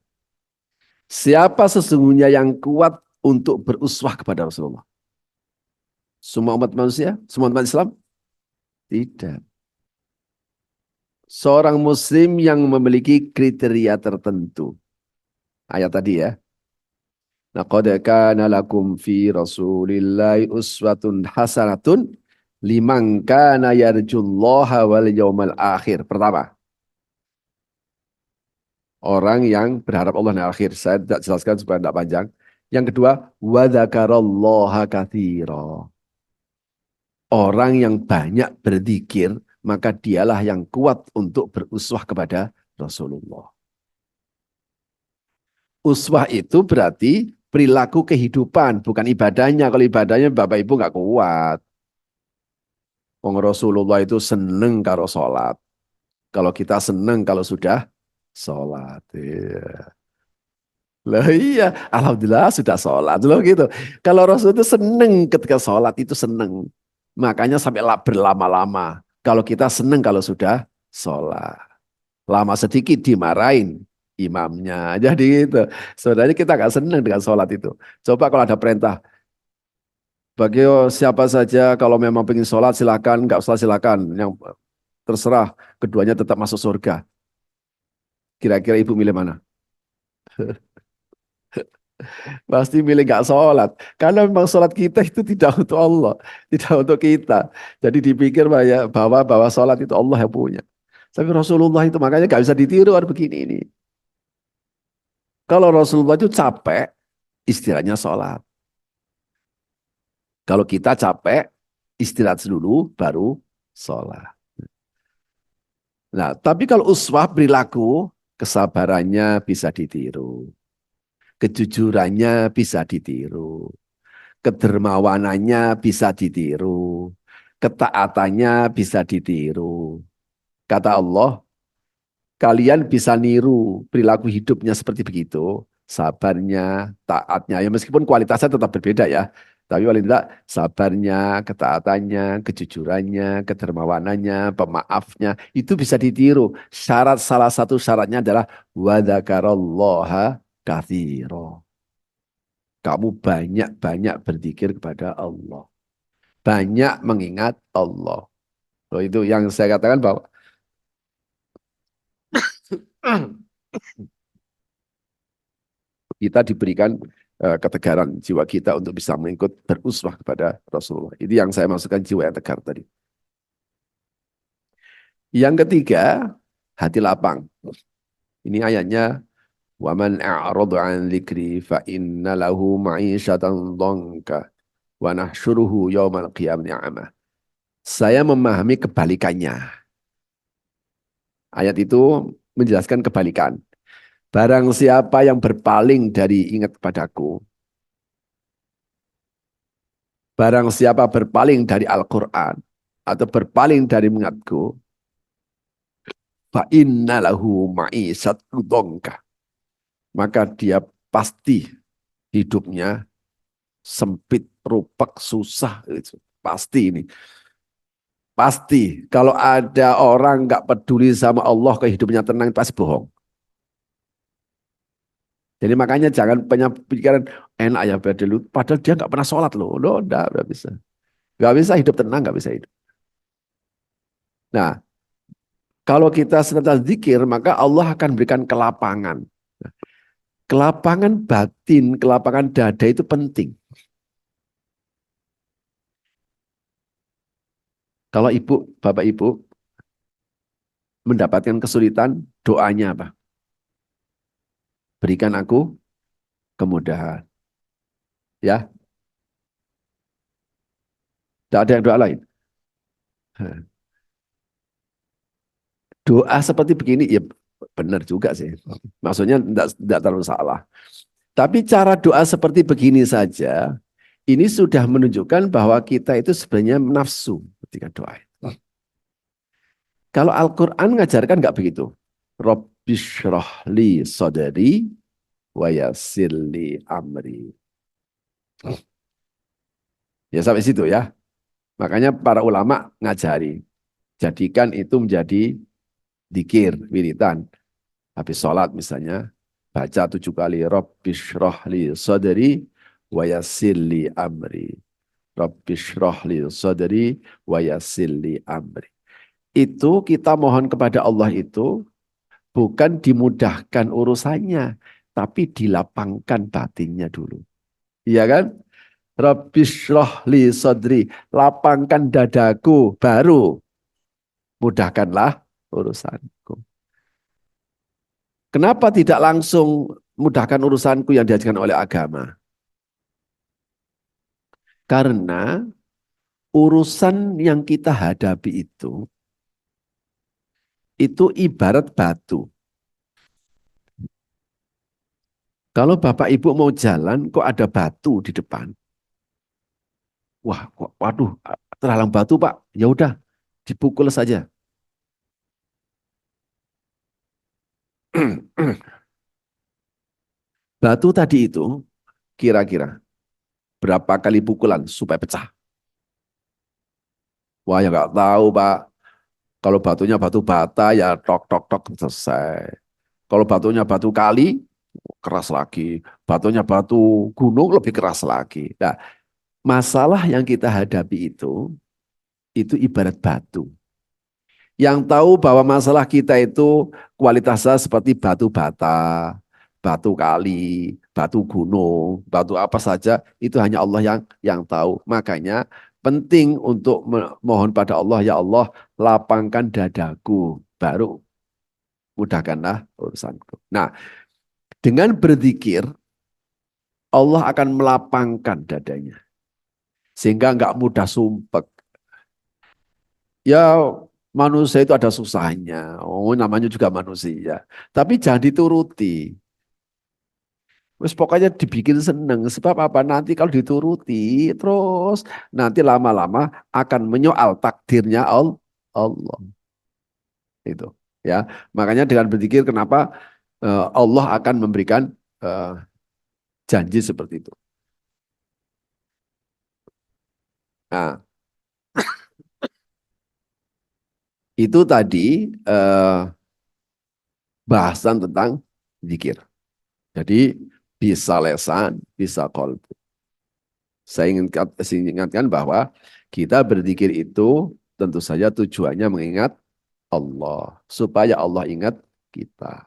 Siapa sesungguhnya yang kuat untuk beruswah kepada Rasulullah? Semua umat manusia? Semua umat Islam? Tidak. Seorang muslim yang memiliki kriteria tertentu. Ayat tadi ya. Laqad kana lakum fi Rasulillahi uswatun hasanatun liman kana yarjullaha wal yawmal akhir. Pertama, orang yang berharap Allah di akhir. Saya tidak jelaskan supaya tidak panjang. Yang kedua, wa dzakarallaha katsira. Orang yang banyak berzikir, maka dialah yang kuat untuk beruswah kepada Rasulullah. Uswah itu berarti perilaku kehidupan, bukan ibadahnya. Kalau ibadahnya Bapak Ibu nggak kuat. Wong Rasulullah itu seneng kalau sholat. Kalau kita seneng kalau sudah sholat. Iya. Lah iya, alhamdulillah sudah sholat loh gitu. Kalau Rasul itu seneng ketika sholat itu seneng. Makanya sampai berlama-lama. Kalau kita seneng kalau sudah sholat. Lama sedikit dimarahin imamnya. Jadi itu. Sebenarnya kita nggak seneng dengan sholat itu. Coba kalau ada perintah. Bagi siapa saja kalau memang ingin sholat silakan, nggak usah silakan. Yang terserah keduanya tetap masuk surga. Kira-kira ibu milih mana? Pasti milih nggak sholat. Karena memang sholat kita itu tidak untuk Allah, tidak untuk kita. Jadi dipikir bahwa sholat itu Allah yang punya. Tapi Rasulullah itu makanya nggak bisa ditiru kan begini ini. Kalau Rasulullah itu capek, istilahnya sholat. Kalau kita capek, istirahat dulu, baru sholat. Nah, tapi kalau uswah perilaku, kesabarannya bisa ditiru. Kejujurannya bisa ditiru. Kedermawanannya bisa ditiru. Ketaatannya bisa ditiru. Kata Allah, kalian bisa niru perilaku hidupnya seperti begitu. Sabarnya, taatnya. Ya meskipun kualitasnya tetap berbeda ya. Tapi paling tidak sabarnya, ketaatannya, kejujurannya, kedermawanannya, pemaafnya. Itu bisa ditiru. Salah satu syaratnya adalah wadzakarallaha katsira. Kamu banyak-banyak berzikir kepada Allah. Banyak mengingat Allah. Loh, itu yang saya katakan bahwa kita diberikan ketegaran jiwa kita untuk bisa mengikut beruswah kepada Rasulullah. Itu yang saya maksudkan jiwa yang tegar tadi. Yang ketiga, hati lapang. Ini ayatnya وَمَنْ أَعْرَضَ عَنْ ذِكْرِي فَإِنَّ لَهُ مَعِيشَةً ضَنْكَ وَنَحْشُرُهُ يَوْمَ الْقِيَامَةِ أَعْمَى. Saya memahami kebalikannya. Ayat itu menjelaskan kebalikan. Barang siapa yang berpaling dari ingat kepadaku, barang siapa berpaling dari Al-Quran, atau berpaling dari mengingatku, fa inna lahu ma'isyatan dongka. Maka dia pasti hidupnya sempit, rupak, susah. Pasti ini. Pasti. Kalau ada orang nggak peduli sama Allah, ke hidupnya tenang, pasti bohong. Jadi makanya jangan punya pikiran enak ya dulu. Padahal dia nggak pernah sholat loh. Loh, enggak bisa. Nggak bisa hidup tenang, nggak bisa hidup. Nah, kalau kita senantiasa zikir, maka Allah akan berikan kelapangan. Kelapangan batin, kelapangan dada itu penting. Kalau bapak ibu mendapatkan kesulitan, doanya apa? Berikan aku kemudahan. Ya, tidak ada yang doa lain. Doa seperti begini, ya benar juga sih. Maksudnya tidak terlalu salah. Tapi cara doa seperti begini saja, ini sudah menunjukkan bahwa kita itu sebenarnya nafsu ketika doa. Kalau Al-Quran mengajarkan nggak begitu. Rabbishrah li sadri wa yassir li amri. Ya sampai situ ya. Makanya para ulama ngajari. Jadikan itu menjadi dikir, wiritan. Habis sholat misalnya, baca 7 kali. Rabbishrah li sadri wa yassir li amri. Rabbishrah li sadri wa yassir li amri. Itu kita mohon kepada Allah itu bukan dimudahkan urusannya, tapi dilapangkan batinnya dulu. Iya kan? Rabbishrah li sadri, lapangkan dadaku, baru mudahkanlah urusanku. Kenapa tidak langsung mudahkan urusanku yang diajarkan oleh agama? Karena urusan yang kita hadapi itu ibarat batu. Kalau Bapak Ibu mau jalan, kok ada batu di depan? Wah, waduh, terhalang batu Pak. Ya udah, dipukul saja. Batu tadi itu kira-kira berapa kali pukulan supaya pecah? Wah, ya nggak tahu Pak. Kalau batunya batu bata ya tok tok tok selesai. Kalau batunya batu kali keras lagi. Batunya batu gunung lebih keras lagi. Nah, masalah yang kita hadapi itu ibarat batu. Yang tahu bahwa masalah kita itu kualitasnya seperti batu bata, batu kali, batu gunung, batu apa saja itu hanya Allah yang tahu. Makanya penting untuk mohon pada Allah, ya Allah, lapangkan dadaku, baru mudahkanlah urusanku. Nah, dengan berzikir Allah akan melapangkan dadanya sehingga nggak mudah sumpek. Ya manusia itu ada susahnya. Oh, namanya juga manusia. Tapi jangan dituruti. Wes pokoknya dibikin seneng. Sebab apa? Nanti kalau dituruti terus nanti lama-lama akan menyoal takdirnya Allah. Itu. Ya, makanya dengan berzikir kenapa Allah akan memberikan eh, janji seperti itu. Nah, itu tadi eh, bahasan tentang zikir. Jadi bisa lesan, bisa kolbu. Saya ingatkan bahwa kita berzikir itu tentu saja tujuannya mengingat Allah. Supaya Allah ingat kita.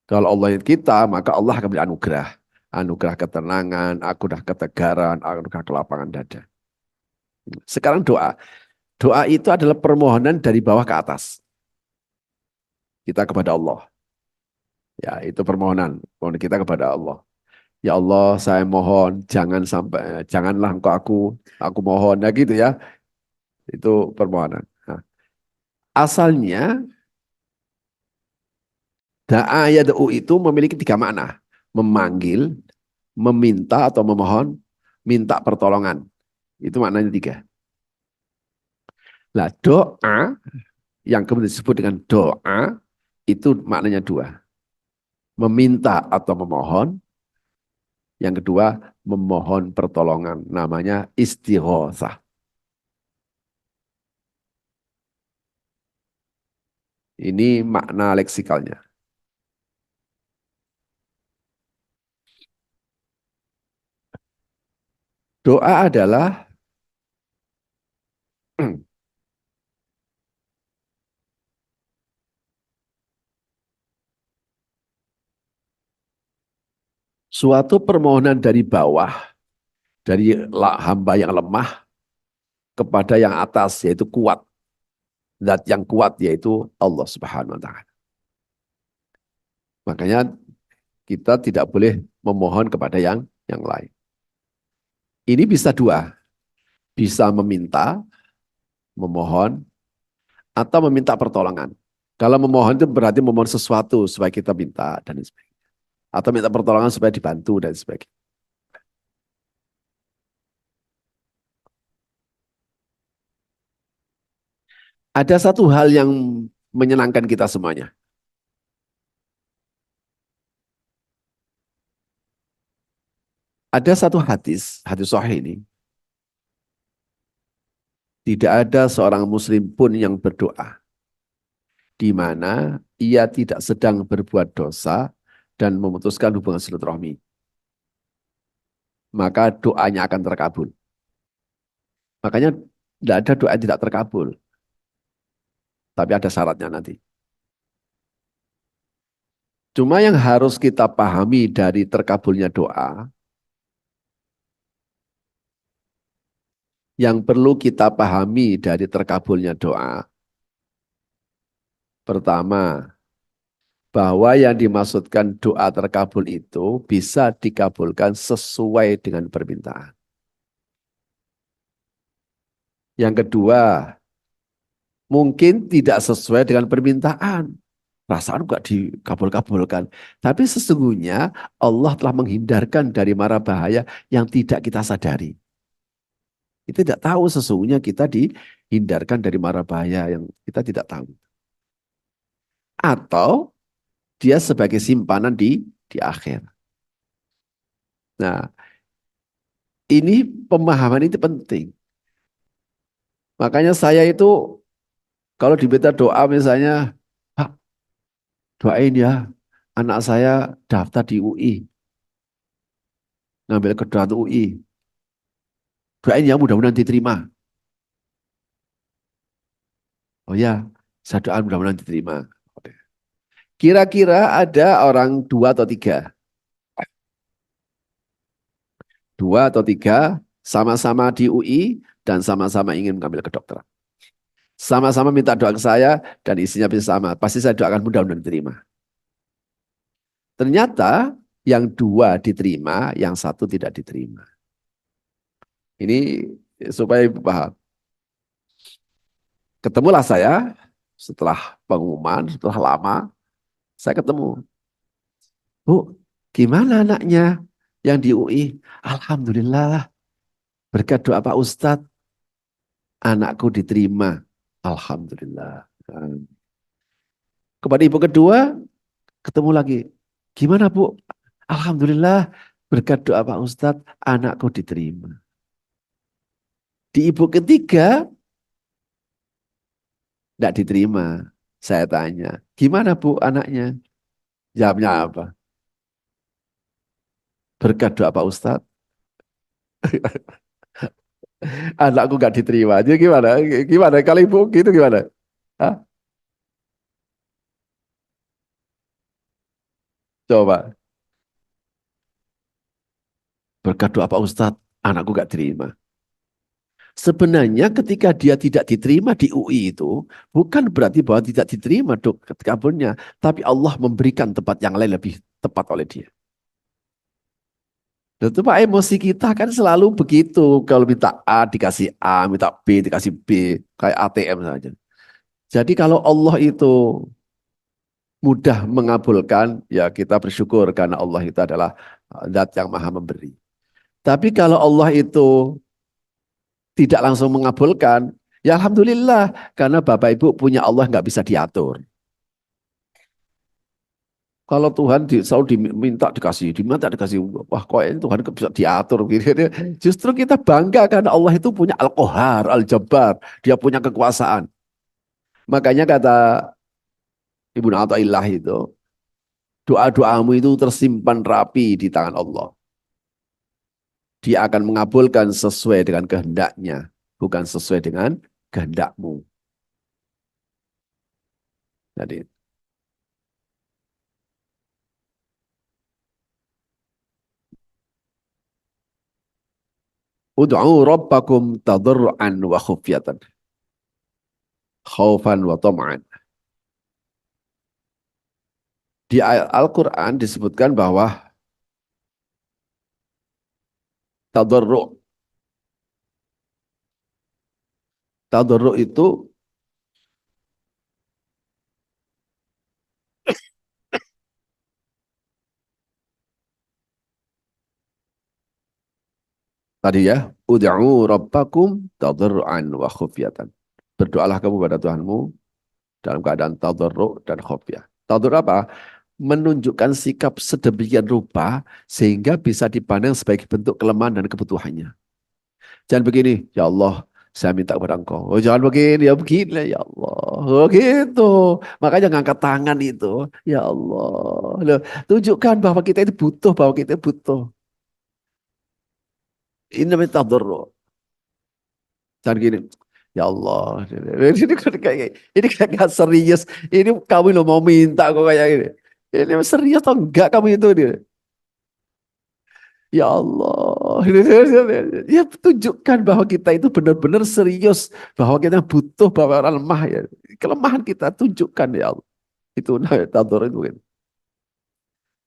Kalau Allah ingat kita, maka Allah akan beri anugerah. Anugerah ketenangan, anugerah ketegaran, anugerah kelapangan dada. Sekarang doa. Doa itu adalah permohonan dari bawah ke atas. Kita kepada Allah. Ya, itu permohonan. Permohonan kita kepada Allah. Ya Allah, saya mohon janganlah engkau aku mohon, nah gitu ya. Itu permohonan. Nah, asalnya da'a yad'u itu memiliki tiga makna. Memanggil, meminta atau memohon, minta pertolongan. Itu maknanya tiga. Nah, doa yang kemudian disebut dengan doa itu maknanya dua. Meminta atau memohon. Yang kedua, memohon pertolongan. Namanya istighosah. Ini makna leksikalnya. Doa adalah suatu permohonan dari bawah, dari hamba yang lemah kepada yang atas, yaitu kuat. Zat yang kuat, yaitu Allah Subhanahu wa Ta'ala. Makanya kita tidak boleh memohon kepada yang lain. Ini bisa dua, bisa meminta, memohon, atau meminta pertolongan. Kalau memohon itu berarti memohon sesuatu supaya kita minta dan sebagainya. Atau minta pertolongan supaya dibantu dan sebagainya. Ada satu hal yang menyenangkan kita semuanya. Ada satu hadis sahih ini, tidak ada seorang muslim pun yang berdoa di mana ia tidak sedang berbuat dosa dan memutuskan hubungan silaturahmi. Maka doanya akan terkabul. Makanya tidak ada doa yang tidak terkabul. Tapi ada syaratnya nanti. Cuma yang harus kita pahami dari terkabulnya doa, yang perlu kita pahami dari terkabulnya doa, pertama, bahwa yang dimaksudkan doa terkabul itu bisa dikabulkan sesuai dengan permintaan. Yang kedua, mungkin tidak sesuai dengan permintaan. Perasaan enggak dikabul-kabulkan. Tapi sesungguhnya Allah telah menghindarkan dari mara bahaya yang tidak kita sadari. Kita tidak tahu sesungguhnya kita dihindarkan dari mara bahaya yang kita tidak tahu. Atau dia sebagai simpanan di akhir. Nah, ini pemahaman itu penting. Makanya saya itu kalau diminta doa misalnya, Pak, doain ya anak saya daftar di UI, ngambil kedokteran UI. Doain ya mudah-mudahan diterima. Oh ya, saya doa mudah-mudahan diterima. Kira-kira ada orang dua atau tiga. Dua atau tiga sama-sama di UI dan sama-sama ingin mengambil kedokteran. Sama-sama minta doa ke saya dan isinya bisa sama. Pasti saya doakan mudah-mudahan diterima. Ternyata yang dua diterima, yang satu tidak diterima. Ini supaya Ibu paham. Ketemulah saya setelah pengumuman, setelah lama, saya ketemu. Bu, gimana anaknya yang di UI? Alhamdulillah, berkat doa Pak Ustadz, anakku diterima. Alhamdulillah. Kepada ibu kedua, ketemu lagi. Gimana Bu? Alhamdulillah, berkat doa Pak Ustadz, anakku diterima. Di ibu ketiga, tidak diterima. Saya tanya, gimana Bu anaknya? Jawabnya apa? Berkat doa Pak Ustadz, anakku nggak diterima. Jadi gimana? Gimana? Kalau ibu gitu gimana? Hah? Coba. Berkat doa Pak Ustadz, anakku nggak terima. Sebenarnya ketika dia tidak diterima di UI itu, bukan berarti bahwa tidak diterima dok kabulnya, tapi Allah memberikan tempat yang lain lebih tepat oleh dia. Dan itu Pak, emosi kita kan selalu begitu. Kalau minta A dikasih A, minta B dikasih B, kayak ATM saja. Jadi kalau Allah itu mudah mengabulkan, ya kita bersyukur karena Allah itu adalah zat yang maha memberi. Tapi kalau Allah itu tidak langsung mengabulkan, ya Alhamdulillah, karena Bapak Ibu punya Allah nggak bisa diatur. Kalau Tuhan selalu diminta dikasih, diminta dikasih, wah kok ini Tuhan bisa diatur. Gitu. Justru kita bangga karena Allah itu punya Al-Qahar, Al-Jabbar, dia punya kekuasaan. Makanya kata Ibu Athaillah itu, doa-doamu itu tersimpan rapi di tangan Allah. Dia akan mengabulkan sesuai dengan kehendaknya, bukan sesuai dengan kehendakmu. Jadi, ud'u rabbakum tadarruan wa khufyatan, khaufan wa tam'an. Di Al-Quran disebutkan bahwa tadarru, tadarru itu tadi ya, ud'u rabbakum tadarruan wa khufyatan. Berdoalah kamu pada Tuhanmu dalam keadaan tadarru dan khufyah. Tadarru apa? Menunjukkan sikap sedemikian rupa sehingga bisa dipandang sebagai bentuk kelemahan dan kebutuhannya. Jangan begini, ya Allah, saya minta kepada engkau. Oh, jangan begini, ya begini, ya Allah. Oh, gitu. Makanya ngangkat tangan itu, ya Allah. Loh, tunjukkan bahwa kita itu butuh, bahwa kita butuh. Ini namanya tadarru. Jangan gini, ya Allah. Ini kayak gak serius. Ini kamu lo mau minta kok kayak gini. Ini serius atau enggak kamu itu? Ya Allah. Ya tunjukkan bahwa kita itu benar-benar serius. Bahwa kita butuh, bahwa orang lemah ya. Kelemahan kita tunjukkan ya Allah. Itu tador itu kan.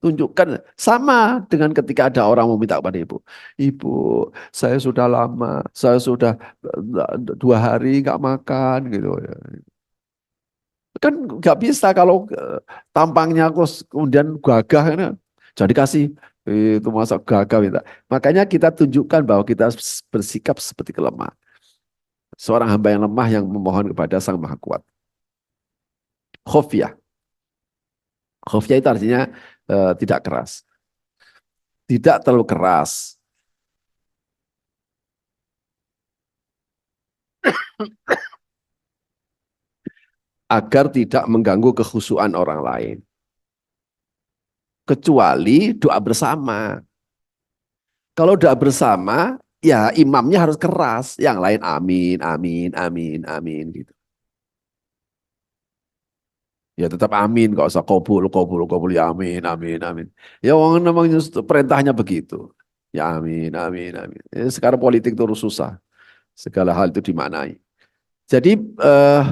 Tunjukkan sama dengan ketika ada orang mau minta kepada ibu. Ibu, saya sudah lama, saya sudah 2 hari nggak makan gitu ya. Kan nggak bisa kalau tampangnya kemudian gagah kan. Jadi kasih itu masa gagah minta. Makanya kita tunjukkan bahwa kita bersikap seperti kelemah. Seorang hamba yang lemah yang memohon kepada Sang Maha Kuat. Khofiyah. Khofiyah itu artinya tidak keras. Tidak terlalu keras. Agar tidak mengganggu kekhusyuan orang lain. Kecuali doa bersama. Kalau doa bersama, ya imamnya harus keras. Yang lain amin, amin, amin, amin gitu. Ya tetap amin, gak usah kobul, kobul, kobul, ya amin, amin, amin. Ya orang namanya perintahnya begitu. Ya amin, amin, amin. Ya, sekarang politik terus susah. Segala hal itu dimaknai. Jadi eh,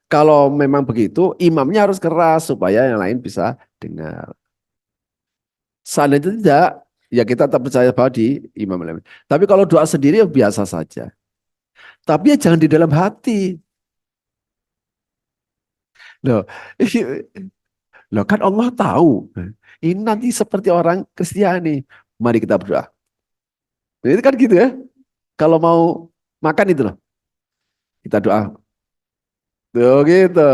kalau memang begitu, imamnya harus keras supaya yang lain bisa dengar. Seandainya tidak, ya kita tetap percaya bahwa di imam lain. Tapi kalau doa sendiri ya biasa saja. Tapi ya jangan di dalam hati. Loh, loh kan Allah tahu. Ini nanti seperti orang Kristiani. Mari kita berdoa. Nah, itu kan gitu ya. Kalau mau makan itu loh. Kita doa. Tuh gitu.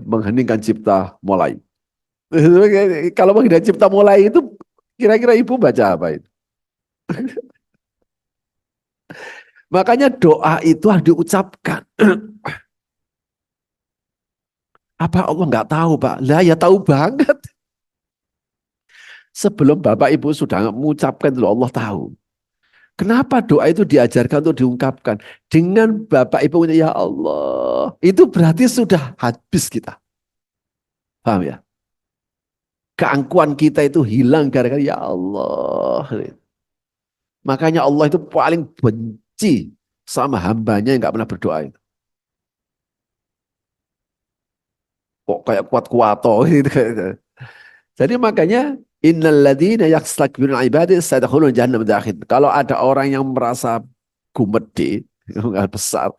Mengheningkan cipta mulai. Kalau menghindari cipta mulai itu kira-kira ibu baca apa itu? Makanya doa itu harus diucapkan. Apa Allah nggak tahu, Pak? Lah ya tahu banget. Sebelum Bapak Ibu sudah mengucapkan itu Allah tahu. Kenapa doa itu diajarkan untuk diungkapkan? Dengan Bapak Ibu, ya Allah. Itu berarti sudah habis kita. Paham ya? Keangkuhan kita itu hilang gara-gara ya Allah. Makanya Allah itu paling benci sama hambanya yang nggak pernah berdoa itu. Kok kayak kuat-kuato gitu. Jadi makanya innalladzina yakstakbiruna ibadi sayadkhuluna jahannam dakhil. Kalau ada orang yang merasa gumede, yang besar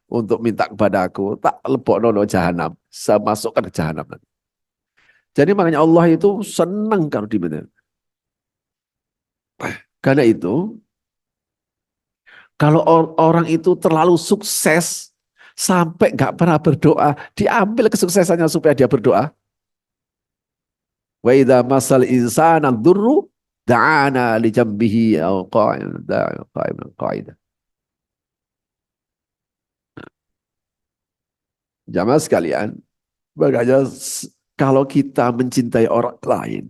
untuk minta kepada aku, tak lebokno no jahanam. Saya masukkan ke jahanam. Jadi makanya Allah itu senang kalau diminta. Karena itu, kalau orang itu terlalu sukses sampai nggak pernah berdoa, diambil kesuksesannya supaya dia berdoa. Wa idza masal insana dzurru da'ana li jambihi aw qa'iman Jamaah sekalian, makanya kalau kita mencintai orang lain,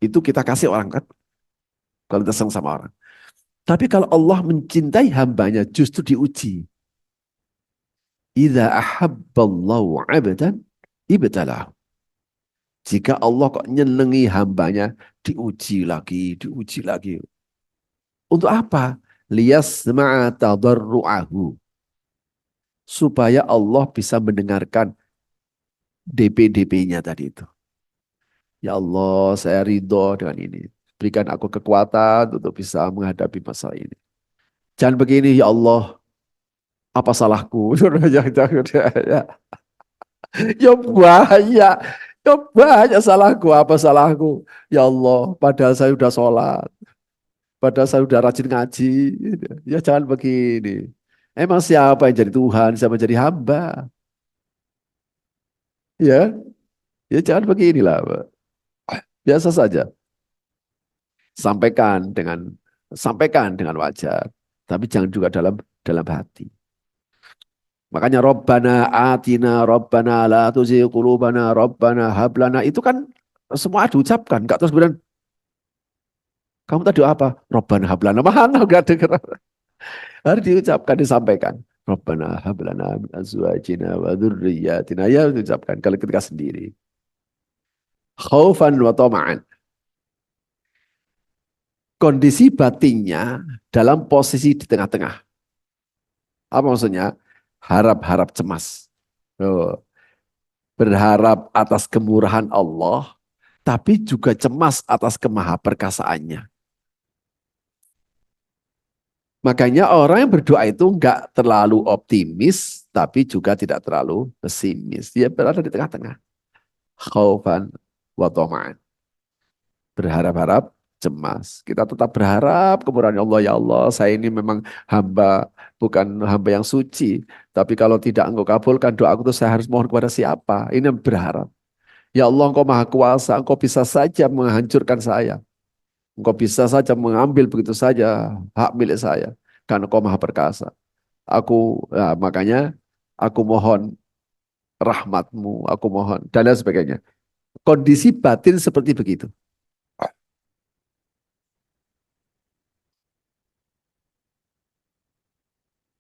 itu kita kasih orang kan, kalau kita senang sama orang. Tapi kalau Allah mencintai hambanya, justru diuji. Idza ahabballahu 'abdan ibtalahu. Jika Allah kok nyenengi hambanya, diuji lagi, diuji lagi. Untuk apa? Liyasma'a tadarru'ahu. Supaya Allah bisa mendengarkan DP-DP-nya tadi itu. Ya Allah, saya ridho dengan ini. Berikan aku kekuatan untuk bisa menghadapi masalah ini. Jangan begini, ya Allah, apa salahku? Jangan, ya, ya banyak, ya banyak salahku, apa salahku? Ya Allah, padahal saya sudah sholat, padahal saya sudah rajin ngaji. Ya jangan begini. Emang siapa yang jadi Tuhan, siapa yang jadi hamba? Ya, ya jangan beginilah, Pak. Biasa saja. Sampaikan dengan wajar, tapi jangan juga dalam dalam hati. Makanya Robbana atina, Robbana la tuzigh qulubana, Robbana hablana itu kan semua diucapkan, nggak terus kemudian kamu tadi apa? Robbana hablana mana nggak dengar. Harus diucapkan, disampaikan. Robbana hablana min azwajina wa dzurriyyatina ya diucapkan kalau ketika sendiri. Khaufan wa tama'an. Kondisi batinnya dalam posisi di tengah-tengah. Apa maksudnya? Harap-harap cemas. Oh, berharap atas kemurahan Allah, tapi juga cemas atas kemahaperkasaannya. Makanya orang yang berdoa itu enggak terlalu optimis, tapi juga tidak terlalu pesimis. Dia berada di tengah-tengah. Khaufan wa tama'an. Berharap-harap cemas. Kita tetap berharap kemurahan Allah. Ya Allah, saya ini memang hamba, bukan hamba yang suci. Tapi kalau tidak engkau kabulkan doaku itu saya harus mohon kepada siapa? Ini berharap. Ya Allah, engkau maha kuasa, engkau bisa saja menghancurkan saya. Engkau bisa saja mengambil begitu saja hak milik saya. Karena engkau maha perkasa. Makanya aku mohon rahmatmu, aku mohon, dan lain sebagainya. Kondisi batin seperti begitu.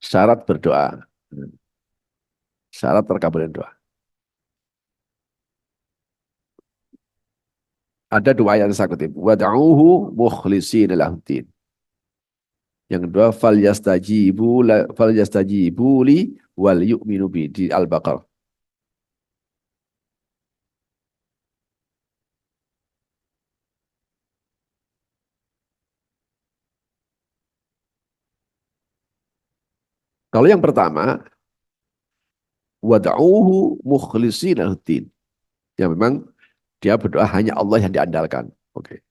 Syarat berdoa. Syarat terkabulnya doa. Ada dua ayat yang saya kutip. Wad'uhu mukhlishina lahuddin. Yang kedua, fal yastajibu li wal yu'minu bi di Al-Baqarah. Kalau yang pertama, wad'uhu mukhlishina lahuddin. Ya memang dia berdoa hanya Allah yang diandalkan. Oke.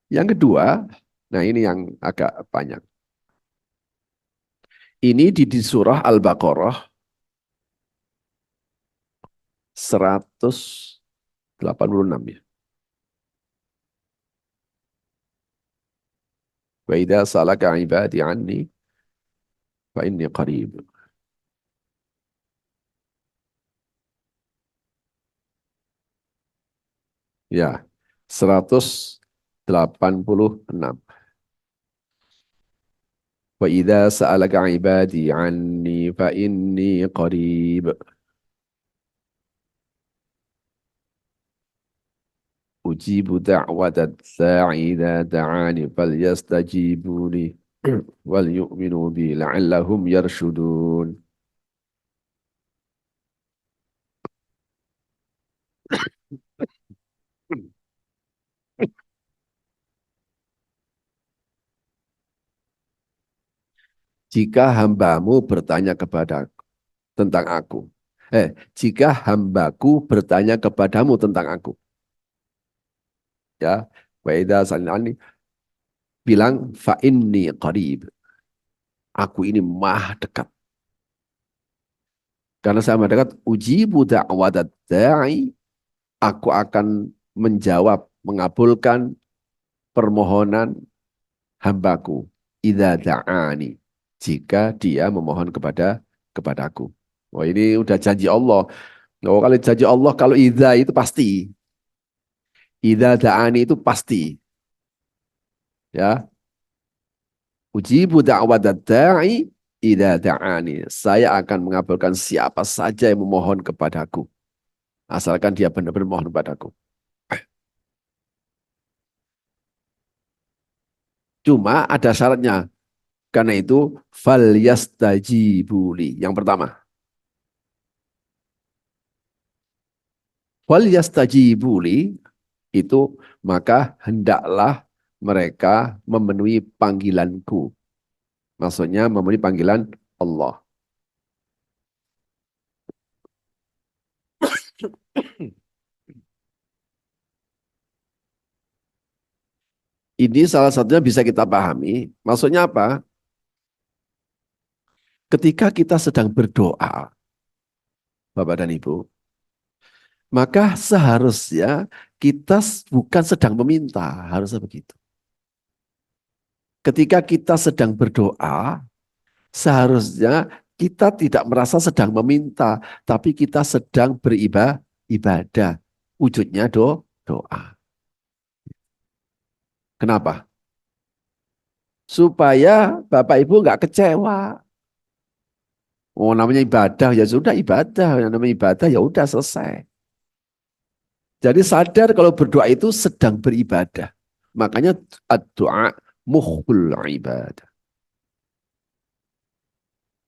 Yang kedua, nah ini yang agak panjang. Ini di surah Al-Baqarah 186 ya. Wa idza salaka ibadi anni fa inni qarib. Ya, 186. Wa idza sa'alaka ibadi anni fa inni qarib. Ujibu da'watat da'i idza da'ani falyastajibuni wal yu'minu bi la'allahum yarshudun. Jika hambamu bertanya kepada tentang aku. Jika hambaku bertanya kepadamu tentang aku. Ya, wa idza sa'alani bilang fa inni qarib. Aku ini maha dekat. Karena saya maha dekat, ujibu da'wadat da'i, aku akan menjawab, mengabulkan permohonan hambaku. Idza da'ani, jika dia memohon kepadaku. Wah, ini udah janji Allah. Oh, kalau janji Allah, kalau idza itu pasti. Idza da'ani itu pasti. Ya, ujibu da'wadat da'i idza da'ani. Saya akan mengabulkan siapa saja yang memohon kepadaku. Asalkan dia benar-benar mohon kepadaku. Cuma ada syaratnya. Karena itu fal yastajibuli. Yang pertama, fal yastajibuli itu maka hendaklah mereka memenuhi panggilanku. Maksudnya memenuhi panggilan Allah. Ini salah satunya bisa kita pahami. Maksudnya apa? Ketika kita sedang berdoa, Bapak dan Ibu, maka seharusnya kita bukan sedang meminta, harusnya begitu. Ketika kita sedang berdoa, seharusnya kita tidak merasa sedang meminta, tapi kita sedang beribadah. Wujudnya doa. Kenapa? Supaya Bapak Ibu nggak kecewa. Oh, namanya ibadah, ya sudah ibadah. Yang namanya ibadah, ya udah selesai. Jadi sadar kalau berdoa itu sedang beribadah. Makanya doa mukhul ibadah.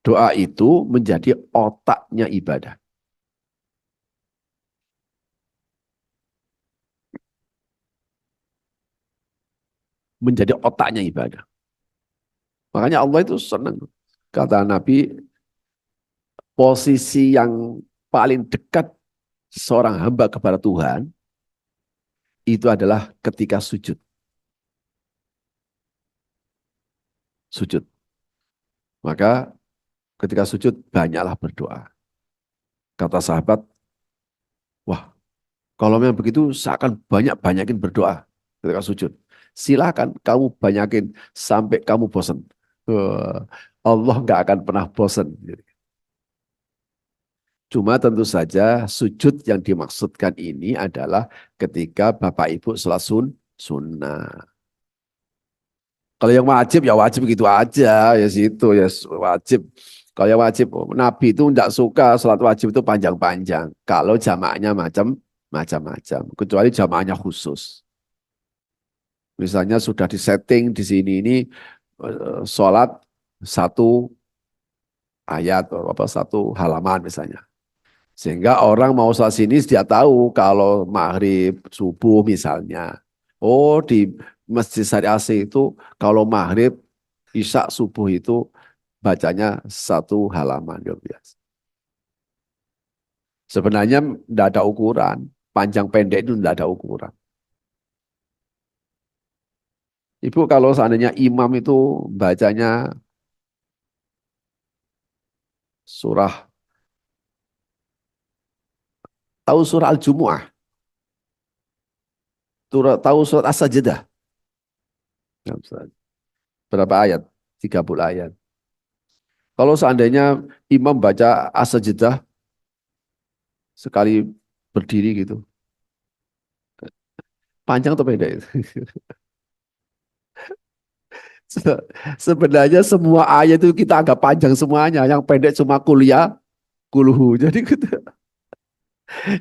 Doa itu menjadi otaknya ibadah. Menjadi otaknya ibadah. Makanya Allah itu senang. Kata Nabi, posisi yang paling dekat seorang hamba kepada Tuhan, itu adalah ketika sujud. Sujud. Maka ketika sujud, banyaklah berdoa. Kata sahabat, wah, kalau memang begitu, saya akan banyak-banyakin berdoa ketika sujud. Silakan kamu banyakin sampai kamu bosan. Allah nggak akan pernah bosan. Cuma tentu saja sujud yang dimaksudkan ini adalah ketika Bapak Ibu sholat sunnah. Kalau yang wajib gitu aja, ya situ ya wajib. Kalau yang wajib, Nabi itu tidak suka sholat wajib itu panjang-panjang. Kalau jamaahnya macam macam-macam. Kecuali jamaahnya khusus. Misalnya sudah disetting di sini ini sholat satu ayat atau apa satu halaman misalnya. Sehingga orang mau sholat sini dia tahu kalau maghrib, subuh misalnya. Oh di Masjid Syariah AC itu kalau maghrib, isya, subuh itu bacanya satu halaman. Ya biasa. Sebenarnya tidak ada ukuran. Panjang pendek itu tidak ada ukuran. Ibu kalau seandainya imam itu bacanya surah, tahu surah Al-Jumu'ah, tahu surat As-Sajdah. Berapa ayat? 30 ayat. Kalau seandainya imam baca As-Sajdah sekali berdiri gitu, panjang atau pendek itu? Sebenarnya semua ayat itu kita anggap panjang semuanya, yang pendek cuma kuliah, kulhu. Jadi gitu.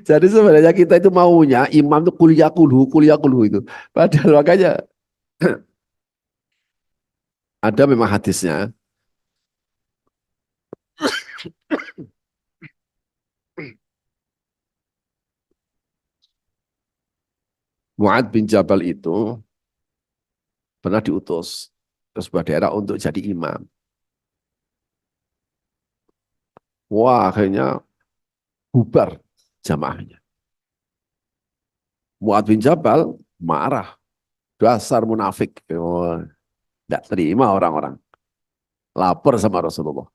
Jadi sebenarnya kita itu maunya imam itu kuliah kulhu itu. Padahal makanya ada memang hadisnya. Mu'ad bin Jabal itu pernah diutus ke sebuah daerah untuk jadi imam. Wah, akhirnya bubar jamaahnya. Mu'ad bin Jabal marah. Dasar munafik. Oh, tidak terima orang-orang. Lapor sama Rasulullah.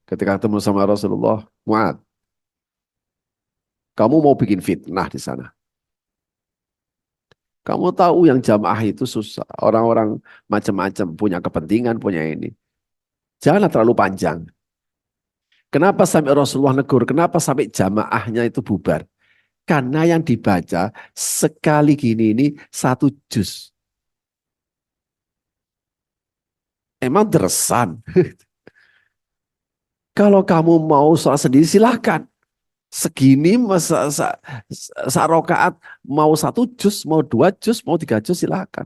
Ketika ketemu sama Rasulullah, Mu'ad, kamu mau bikin fitnah di sana. Kamu tahu yang jamaah itu susah. Orang-orang macam-macam punya kepentingan, punya ini. Janganlah terlalu panjang. Kenapa sampai Rasulullah negur? Kenapa sampai jamaahnya itu bubar? Karena yang dibaca sekali gini ini satu juz. Emang deresan. Kalau kamu mau sholat sendiri silahkan. Segini rokaat mau satu juz, mau dua juz, mau tiga juz silahkan.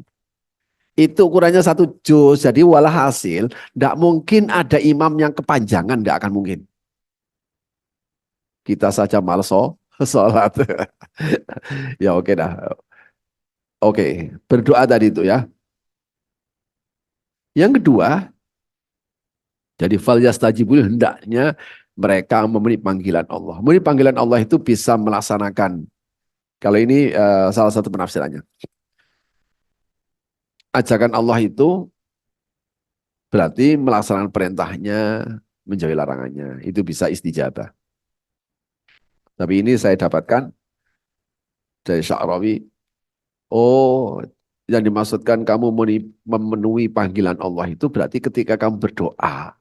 Itu ukurannya satu juz. Jadi walhasil tidak mungkin ada imam yang kepanjangan, tidak akan mungkin. Kita saja malas sholat. Ya oke dah. Oke, berdoa tadi itu ya. Yang kedua, jadi fal yastajibul hendaknya mereka memenuhi panggilan Allah. Memenuhi panggilan Allah itu bisa melaksanakan. Kalau ini salah satu penafsirannya. Ajakan Allah itu berarti melaksanakan perintahnya, menjauhi larangannya. Itu bisa istijabah. Tapi ini saya dapatkan dari Sya'rawi. Oh, yang dimaksudkan kamu memenuhi panggilan Allah itu berarti ketika kamu berdoa,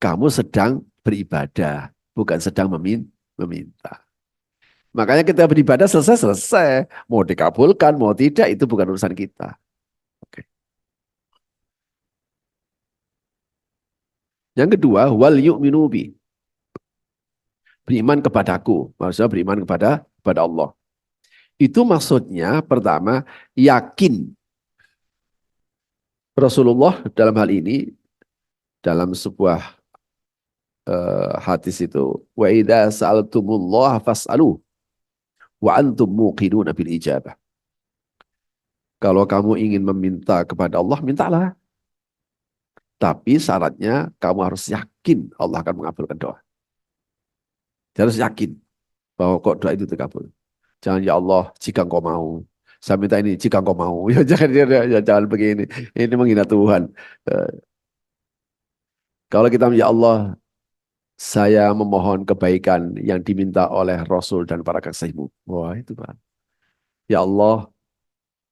kamu sedang beribadah, bukan sedang meminta. Makanya kita beribadah selesai-selesai. Mau dikabulkan, mau tidak, itu bukan urusan kita. Oke. Yang kedua, wal yu'minu bi. Beriman kepadaku. Maksudnya beriman kepada Allah. Itu maksudnya pertama, yakin. Rasulullah dalam hal ini, dalam sebuah hadis itu, wa idza sa'altumullah fas'aluh wa antum muqinuna bil ijabah. Kalau kamu ingin meminta kepada Allah, mintalah. Tapi syaratnya kamu harus yakin Allah akan mengabulkan doa. Harus yakin bahwa kok doa itu terkabul. Jangan ya Allah jika engkau mau. Saya minta ini jika engkau mau. Ya jangan begini. Ini menghina Tuhan. Eh, Kalau kita ya Allah, saya memohon kebaikan yang diminta oleh Rasul dan para kekasihmu. Wah itu Pak. Ya Allah,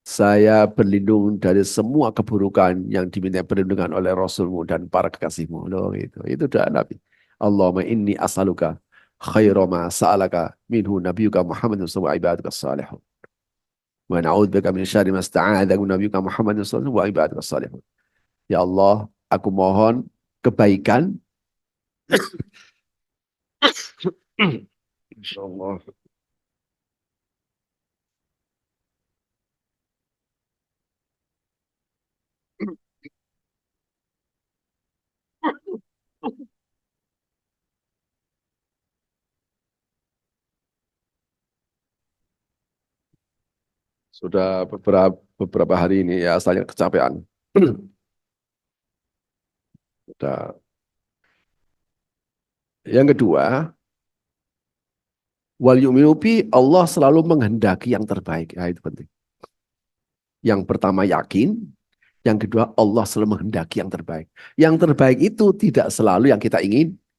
saya berlindung dari semua keburukan yang diminta perlindungan oleh Rasulmu dan para kekasihmu. Loh, itu doa Nabi. Allahumma inni as'aluka khaira ma sa'alaka minhu nabiyuka Muhammadun sallallahu alaihi ibadika salihun. Wa na'udzubika min syarri ma sta'adzaka nabiyuka Muhammadun sallallahu alaihi ibadika salihun. Ya Allah, aku mohon kebaikan Masya Allah. Sudah beberapa hari ini ya asalnya kecapean. Sudah. Yang kedua, wal yu'minu Allah selalu menghendaki yang terbaik. Ya, itu penting. Yang pertama yakin, yang kedua Allah selalu menghendaki yang terbaik. Yang terbaik itu tidak selalu yang kita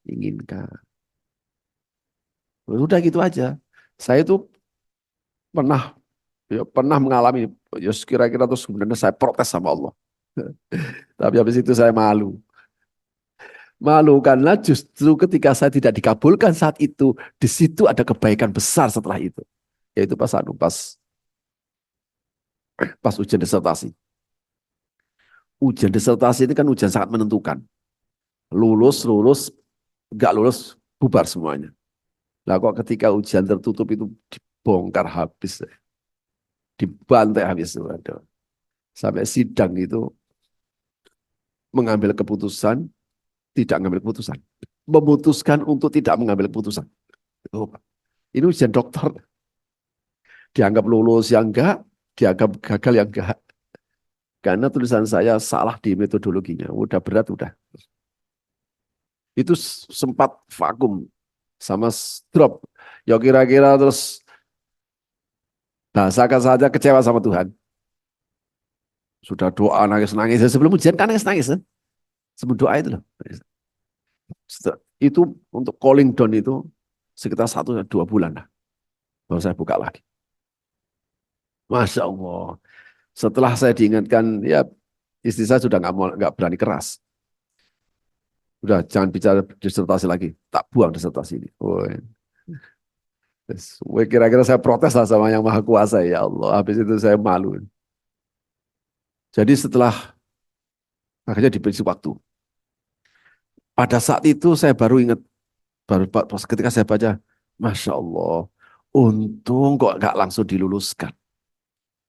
inginkan. Udah gitu aja. Saya tuh pernah pernah mengalami ya kira-kira terus sebenarnya saya protes sama Allah. Tapi habis itu saya malu. Malu karena justru ketika saya tidak dikabulkan saat itu, di situ ada kebaikan besar setelah itu. Yaitu pas ujian disertasi. Ujian disertasi ini kan ujian sangat menentukan. Lulus, lulus, nggak lulus, bubar semuanya. Nah kok ketika ujian tertutup itu dibongkar habis, dibantai habis. Waduh. Sampai sidang itu mengambil keputusan, tidak mengambil keputusan. Memutuskan untuk tidak mengambil keputusan. Oh, ini ujian dokter. Dianggap lulus yang enggak, dianggap gagal yang enggak. Karena tulisan saya salah di metodologinya. Udah berat, udah. Itu sempat vakum sama drop. Ya kira-kira terus bahasakan saja kecewa sama Tuhan. Sudah doa nangis-nangis. Sebelum ujian kan nangis-nangis. Sebelum doa itu loh. Itu untuk calling down itu sekitar 1 2 bulan lah. Baru saya buka lagi. Masya Allah. Setelah saya diingatkan, ya istri saya sudah nggak berani keras. Udah jangan bicara disertasi lagi. Tak buang disertasi ini. Oh, kira-kira saya protes lah sama yang maha kuasa ya Allah. Habis itu saya malu. Jadi setelah akhirnya diberi waktu. Pada saat itu saya baru ingat, baru pas ketika saya baca, Masya Allah, untung kok nggak langsung diluluskan.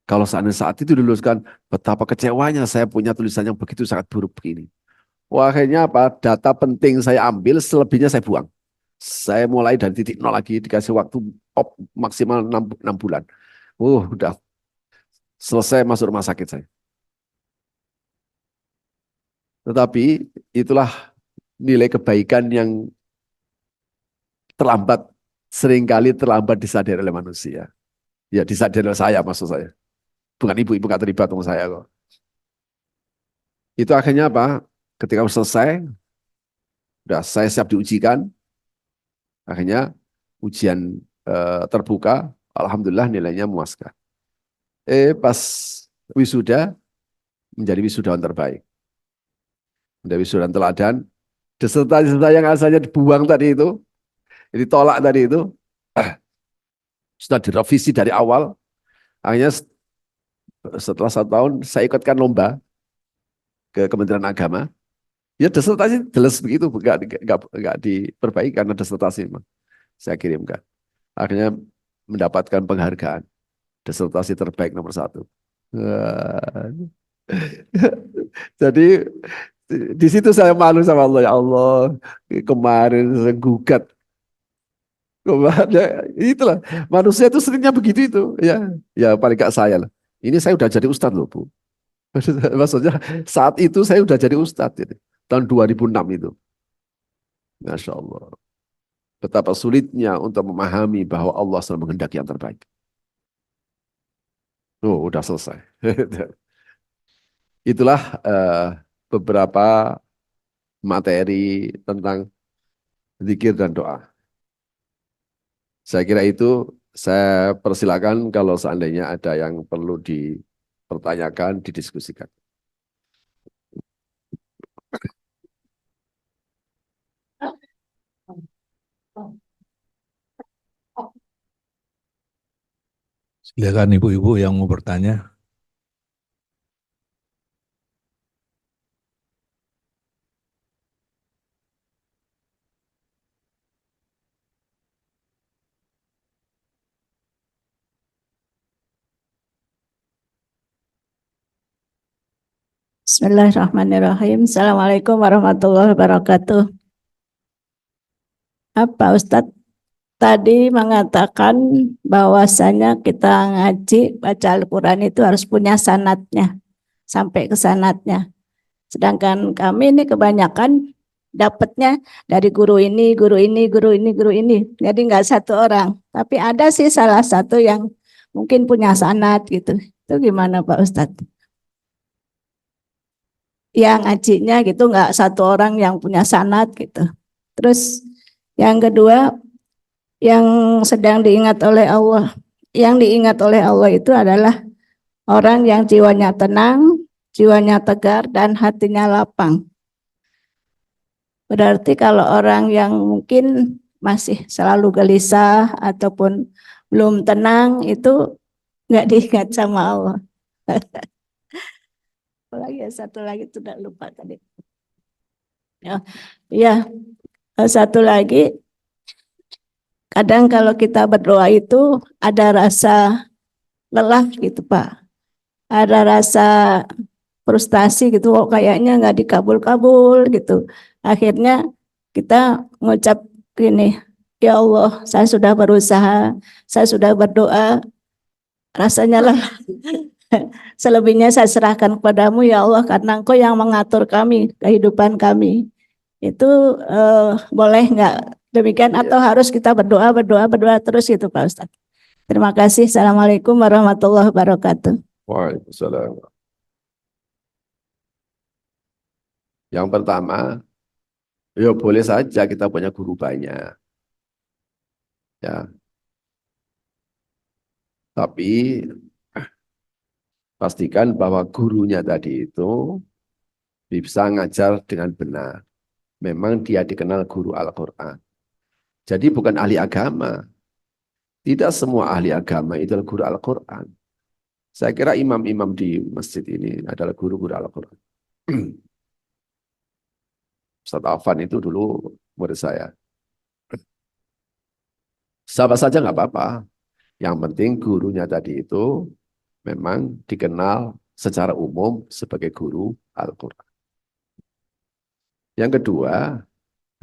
Kalau seandainya saat itu diluluskan, betapa kecewanya saya punya tulisan yang begitu sangat buruk begini. Wah, akhirnya apa? Data penting saya ambil, selebihnya saya buang. Saya mulai dari titik nol lagi, dikasih waktu maksimal 6 bulan. Udah selesai masuk rumah sakit saya. Tetapi itulah nilai kebaikan yang terlambat, seringkali terlambat disadari oleh manusia. Ya disadari oleh saya maksud saya. Bukan ibu-ibu nggak terlibat sama saya kok. Itu akhirnya apa? Ketika selesai, udah saya siap diujikan, akhirnya ujian terbuka, alhamdulillah nilainya memuaskan. Pas wisuda menjadi wisudawan terbaik, menjadi wisudawan teladan. Disertasi yang asalnya dibuang tadi itu, ditolak tadi itu, sudah direvisi dari awal. Akhirnya setelah 1 tahun saya ikutkan lomba ke Kementerian Agama. Ya disertasi jelas begitu, nggak diperbaiki karena disertasi memang saya kirimkan. Akhirnya mendapatkan penghargaan disertasi terbaik nomor 1. Wah. Jadi di situ saya malu sama Allah, ya Allah, kemarin saya gugat. Kemarin, ya, itulah manusia itu seringnya begitu itu, ya, ya paling gak saya lah. Ini saya udah jadi ustadz loh Bu. Maksudnya saat itu saya udah jadi ustadz ini. Tahun 2006 itu. Masya Allah. Betapa sulitnya untuk memahami bahwa Allah selalu menghendaki yang terbaik. Oh, udah selesai. Itulah beberapa materi tentang zikir dan doa. Saya kira itu saya persilakan kalau seandainya ada yang perlu dipertanyakan, didiskusikan. Silakan ibu-ibu yang mau bertanya. Bismillahirrahmanirrahim. Assalamualaikum warahmatullahi wabarakatuh. Pak Ustadz tadi mengatakan bahwasanya kita ngaji baca Al-Quran itu harus punya sanadnya, sampai ke sanadnya. Sedangkan kami ini kebanyakan dapatnya dari guru ini, guru ini, guru ini, guru ini. Jadi nggak satu orang. Tapi ada sih salah satu yang mungkin punya sanad gitu. Itu gimana Pak Ustadz? Yang ngajinya gitu nggak satu orang yang punya sanad gitu. Terus yang kedua, yang sedang diingat oleh Allah. Yang diingat oleh Allah itu adalah orang yang jiwanya tenang, jiwanya tegar, dan hatinya lapang. Berarti kalau orang yang mungkin masih selalu gelisah ataupun belum tenang itu nggak diingat sama Allah. Apalagi satu lagi sudah lupa tadi. Ya, satu lagi, kadang kalau kita berdoa itu ada rasa lelah gitu Pak. Ada rasa frustasi gitu, kok kayaknya nggak dikabul-kabul gitu. Akhirnya kita ngucap gini, ya Allah, saya sudah berusaha, saya sudah berdoa, rasanya lelah. Selebihnya saya serahkan kepadamu ya Allah, karena Engkau yang mengatur kami, kehidupan kami. Itu boleh nggak demikian atau harus kita berdoa terus itu Pak Ustadz? Terima kasih. Assalamualaikum warahmatullahi wabarakatuh. Waalaikumsalam. Yang pertama, ya boleh saja kita punya guru banyak. Ya, tapi pastikan bahwa gurunya tadi itu bisa ngajar dengan benar. Memang dia dikenal guru Al-Quran. Jadi bukan ahli agama. Tidak semua ahli agama itu adalah guru Al-Quran. Saya kira imam-imam di masjid ini adalah guru-guru Al-Quran. Ustaz Afan itu dulu murid saya. Siapa saja nggak apa-apa. Yang penting gurunya tadi itu memang dikenal secara umum sebagai guru Al-Quran. Yang kedua,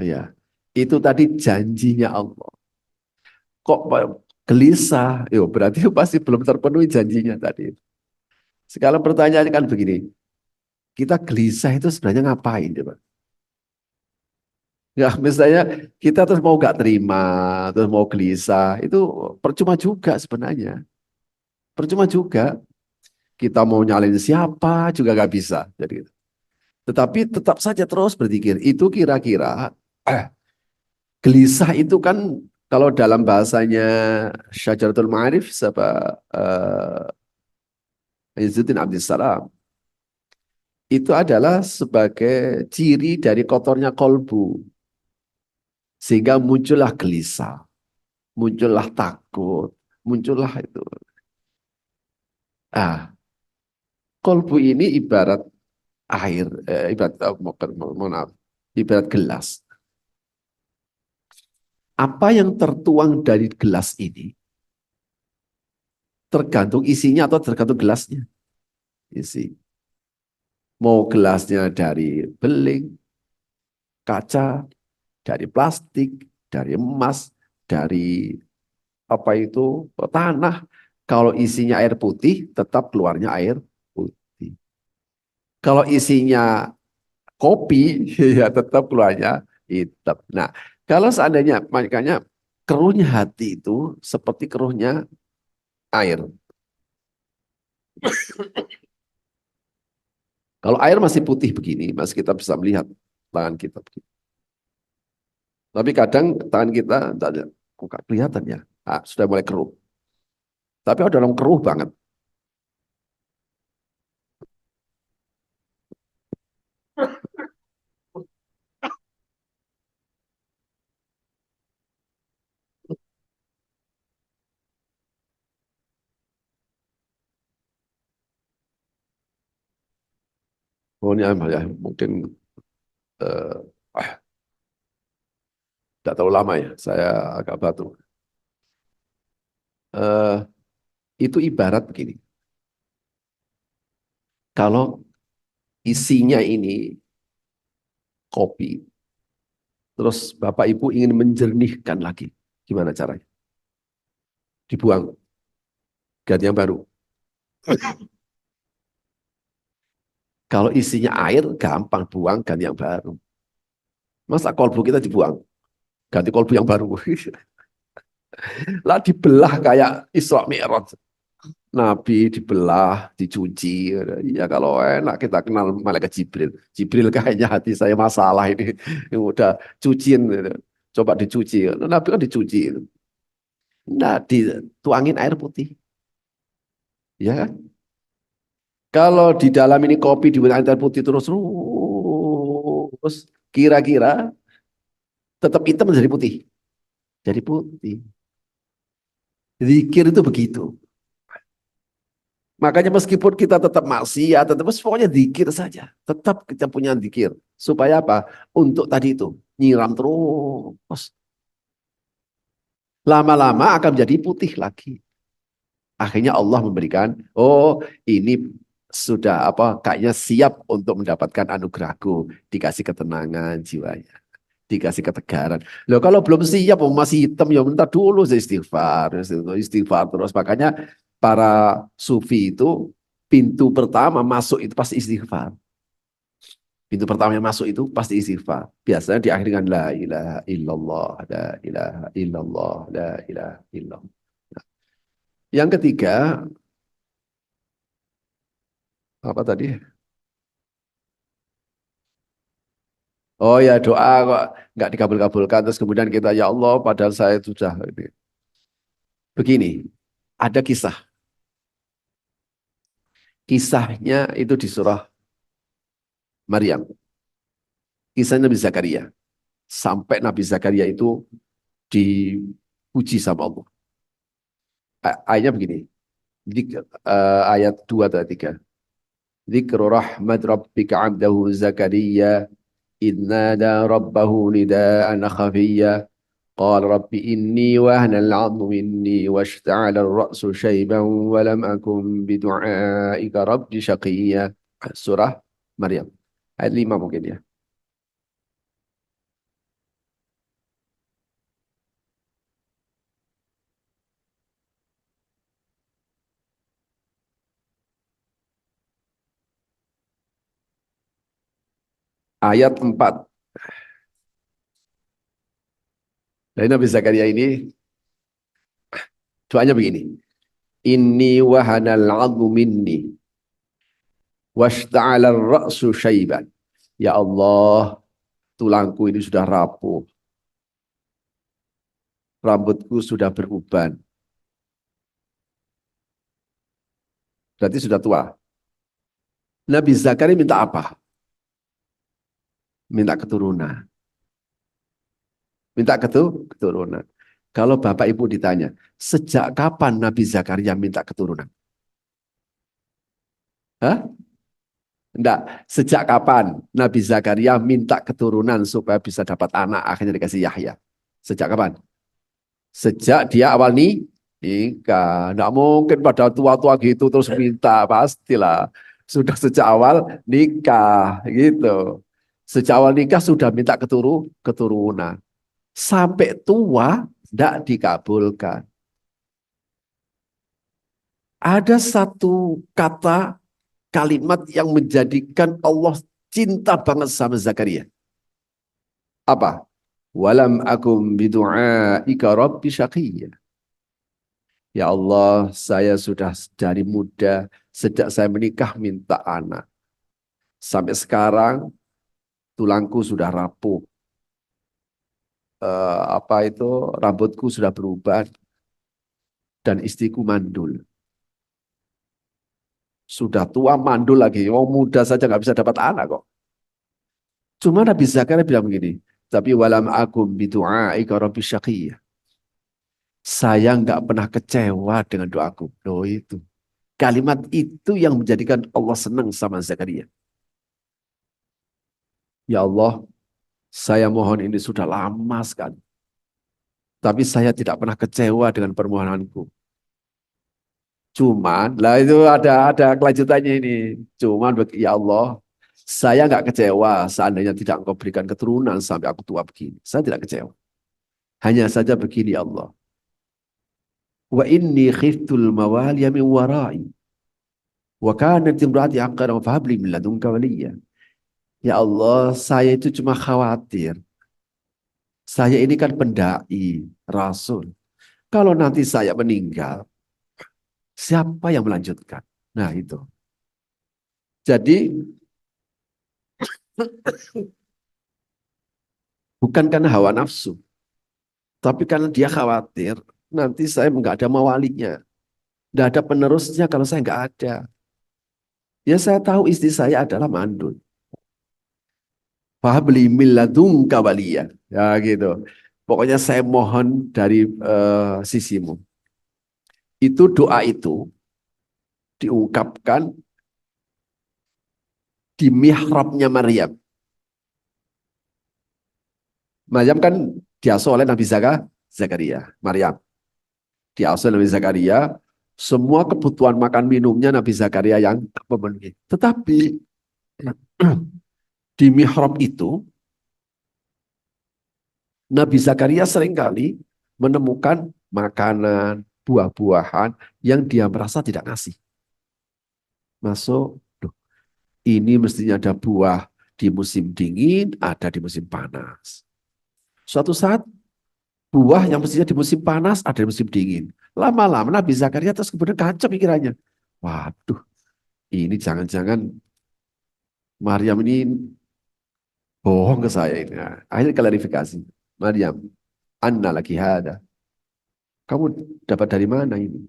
ya, itu tadi janjinya Allah. Kok gelisah? Yo, berarti pasti belum terpenuhi janjinya tadi. Sekarang pertanyaan kan begini, kita gelisah itu sebenarnya ngapain, coba? Ya, misalnya kita terus mau gak terima, terus mau gelisah, itu percuma juga sebenarnya. Percuma juga. Kita mau nyalin siapa juga gak bisa. Jadi, tetapi tetap saja terus berpikir, itu kira-kira gelisah itu kan kalau dalam bahasanya Syajaratul Ma'arif siapa Izzuddin Abdissalam itu adalah sebagai ciri dari kotornya kolbu sehingga muncullah gelisah, muncullah takut, muncullah itu. Ah, kolbu ini ibarat air, ibarat gelas. Apa yang tertuang dari gelas ini tergantung isinya atau tergantung gelasnya. Isi. Mau gelasnya dari beling, kaca, dari plastik, dari emas, dari apa itu tanah. Kalau isinya air putih, tetap keluarnya air putih. Kalau isinya kopi, ya tetap keluarnya hitam. Nah, kalau seandainya, makanya keruhnya hati itu seperti keruhnya air. Kalau air masih putih begini, masih kita bisa melihat tangan kita begini. Tapi kadang tangan kita kok gak kelihatan ya, sudah mulai keruh. Tapi ada orang keruh banget. Oh ini ya, mungkin tidak terlalu lama ya, saya agak batuk. Itu ibarat begini. Kalau isinya ini kopi. Terus Bapak Ibu ingin menjernihkan lagi. Gimana caranya? Dibuang. Ganti yang baru. Kalau isinya air, gampang buang, ganti yang baru. Masa kolbu kita dibuang? Ganti kolbu yang baru. Lah dibelah kayak Isra Mi'raj. Nabi dibelah, dicuci. Ya kalau enak kita kenal malaikat Jibril. Jibril kayaknya hati saya masalah ini. Udah cuciin. Coba dicuci. Nabi kan dicuci. Nah, dituangin air putih. Ya kan? Kalau di dalam ini kopi diberi air putih terus, kira-kira tetap hitam menjadi putih. Jadi putih. Zikir itu begitu. Makanya meskipun kita tetap maksiat, tetap pokoknya zikir saja. Tetap kita punya zikir. Supaya apa? Untuk tadi itu, nyiram terus. Lama-lama akan menjadi putih lagi. Akhirnya Allah memberikan, oh ini sudah apa? Kayaknya siap untuk mendapatkan anugerahku. Dikasih ketenangan jiwanya. Dikasih ketegaran. Loh kalau belum siap, masih hitam, ya minta dulu istighfar. Istighfar terus. Makanya para sufi itu pintu pertama masuk itu pasti istighfar. Pintu pertama yang masuk itu pasti istighfar. Biasanya diakhiri dengan la ilaha illallah, la ilaha illallah, la ilaha illallah. Yang ketiga, apa tadi? Oh ya doa kok nggak dikabul-kabulkan. Terus kemudian kita, ya Allah padahal saya sudah. Begini, ada kisah. Kisahnya itu di surah Maryam. Kisah Nabi Zakaria. Sampai Nabi Zakaria itu dipuji sama Allah. Ayatnya begini. Ayat 2 atau 3. Dzikru rahmat rabbika 'abdahu Zakaria idh nada rabbahu nidaan khafiyya qala rabbi inni wahana al-'admu minni washta'ala ar-ra'su shayban wa lam akun bidu'aika rabbi shaqiyya. Surah Maryam. Ayat 5 mungkin ya. Ayat 4. Dari Nabi Zakaria ini doanya begini. Inni wahanal 'admu minni washta'ala ar-ra'su syaiban. Ya Allah, tulangku ini sudah rapuh. Rambutku sudah beruban. Berarti sudah tua. Nabi Zakaria minta apa? Minta keturunan. Minta keturunan. Kalau Bapak Ibu ditanya, sejak kapan Nabi Zakaria minta keturunan? Hah? Enggak. Sejak kapan Nabi Zakaria minta keturunan supaya bisa dapat anak, akhirnya dikasih Yahya? Sejak kapan? Sejak dia awal nikah. Enggak mungkin pada tua-tua gitu terus minta, pastilah. Sudah sejak awal nikah gitu. Sejak awal nikah sudah minta keturunan. Sampai tua tidak dikabulkan. Ada satu kata kalimat yang menjadikan Allah cinta banget sama Zakaria. Apa? Walam akum bidu'aika rabbi syaqiyya. Ya Allah, saya sudah dari muda, sejak saya menikah minta anak. Sampai sekarang tulangku sudah rapuh. Rambutku sudah berubah dan istriku mandul. Sudah tua mandul lagi, mau muda saja nggak bisa dapat anak kok. Cuma Nabi Zakaria bilang begini, tapi walam akum bidu'aika rabbi syaqiyya. Saya nggak pernah kecewa dengan doaku. Loh itu. Kalimat itu yang menjadikan Allah senang sama Zakaria. Ya Allah, saya mohon ini sudah lama sekali. Tapi saya tidak pernah kecewa dengan permohonanku. Cuman, lah itu ada kelanjutannya ini. Cuman, ya Allah, Saya nggak kecewa seandainya tidak engkau berikan keturunan sampai aku tua begini. Saya tidak kecewa. Hanya saja begini ya Allah. Wa inni khiftul mawaliya min warai. Wa kanat imraati aqran fa habli min ladunka waliya. Ya Allah, saya itu cuma khawatir. Saya ini kan pendai, rasul. Kalau nanti saya meninggal, siapa yang melanjutkan? Nah itu. Jadi bukan karena hawa nafsu, tapi karena dia khawatir nanti saya nggak ada mawalinya, nggak ada penerusnya kalau saya nggak ada. Ya saya tahu istri saya adalah mandul. Fahabli min ladunka waliya. Ya gitu. Pokoknya saya mohon dari sisimu. Itu doa itu diungkapkan di mihrabnya Maryam. Maryam kan diasuh oleh Nabi Zakaria. Maryam diasuh oleh Nabi Zakaria. Semua kebutuhan makan minumnya Nabi Zakaria yang memenuhi. Tetapi di mihrab itu Nabi Zakaria seringkali menemukan makanan, buah-buahan yang dia merasa tidak ngasih. Masuk, ini mestinya ada buah di musim dingin, ada di musim panas. Suatu saat, buah yang mestinya di musim panas, ada di musim dingin. Lama-lama Nabi Zakaria terus kemudian kacau pikirannya. Waduh, ini jangan-jangan Maryam ini bohong ke saya ini. Nah, akhirnya klarifikasi. Maryam, anna laki hada. Kamu dapat dari mana ini?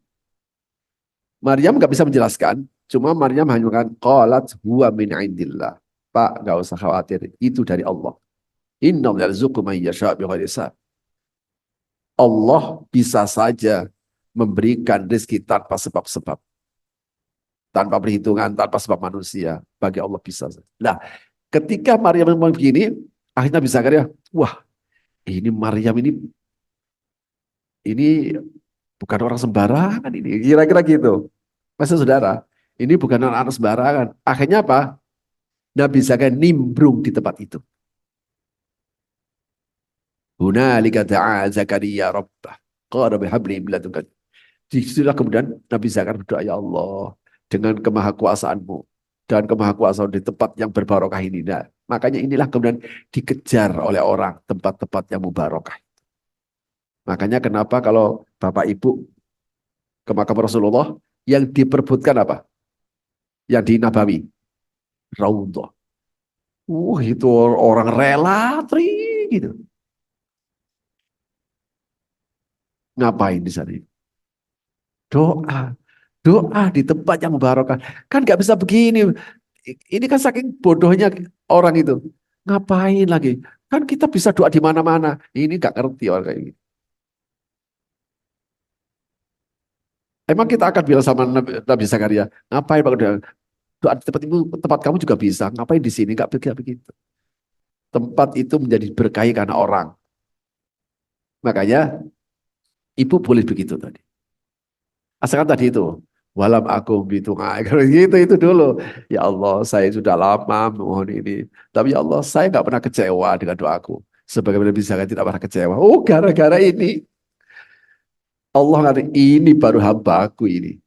Maryam nggak bisa menjelaskan. Cuma Maryam hanya mengatakan, qalat huwa min indillah. Pak, nggak usah khawatir. Itu dari Allah. Inna yarzuqu man yasha' bighairi hisab. Allah bisa saja memberikan rezeki tanpa sebab-sebab. Tanpa perhitungan, tanpa sebab manusia. Bagi Allah bisa. Nah, ketika Maryam ngomong begini, akhirnya bisa Zakaria, wah, ini Maryam ini bukan orang sembarangan ini. Kira-kira gitu. Masa saudara, ini bukan anak-anak sembarangan. Akhirnya apa? Nabi Zakaria nimbrung di tempat itu. Hunalika da'a Zakaria rabbah. Qala bihabli min ladunka. Disitulah kemudian Nabi Zakaria berdoa, ya Allah, dengan kemahakuasaanmu dan kemahakuasaan di tempat yang berbarokah ini. Nah, makanya inilah kemudian dikejar oleh orang tempat-tempat yang mubarakah. Makanya kenapa kalau Bapak Ibu ke makam Rasulullah yang diperbutkan apa? Yang di Nabawi, Raudhah. Itu orang rela gitu. Ngapain di sana? Doa. Doa di tempat yang mubarakah. Kan nggak bisa begini. Ini kan saking bodohnya orang itu. Ngapain lagi? Kan kita bisa doa di mana-mana. Ini nggak ngerti orang kayak gini. Emang kita akan bilang sama Nabi Zakaria, ngapain Pak doa di tempat itu, tempat kamu juga bisa. Ngapain di sini? Nggak begitu. Tempat itu menjadi berkahi karena orang. Makanya ibu boleh begitu tadi. Asalkan tadi itu, walam aku gitu gitu itu dulu. Ya Allah, saya sudah lama mohon ini. Tapi ya Allah, saya nggak pernah kecewa dengan doaku. Sebagaimana bisa tidak pernah kecewa. Oh, gara-gara ini. Allah kata, ini baru hambaku ini.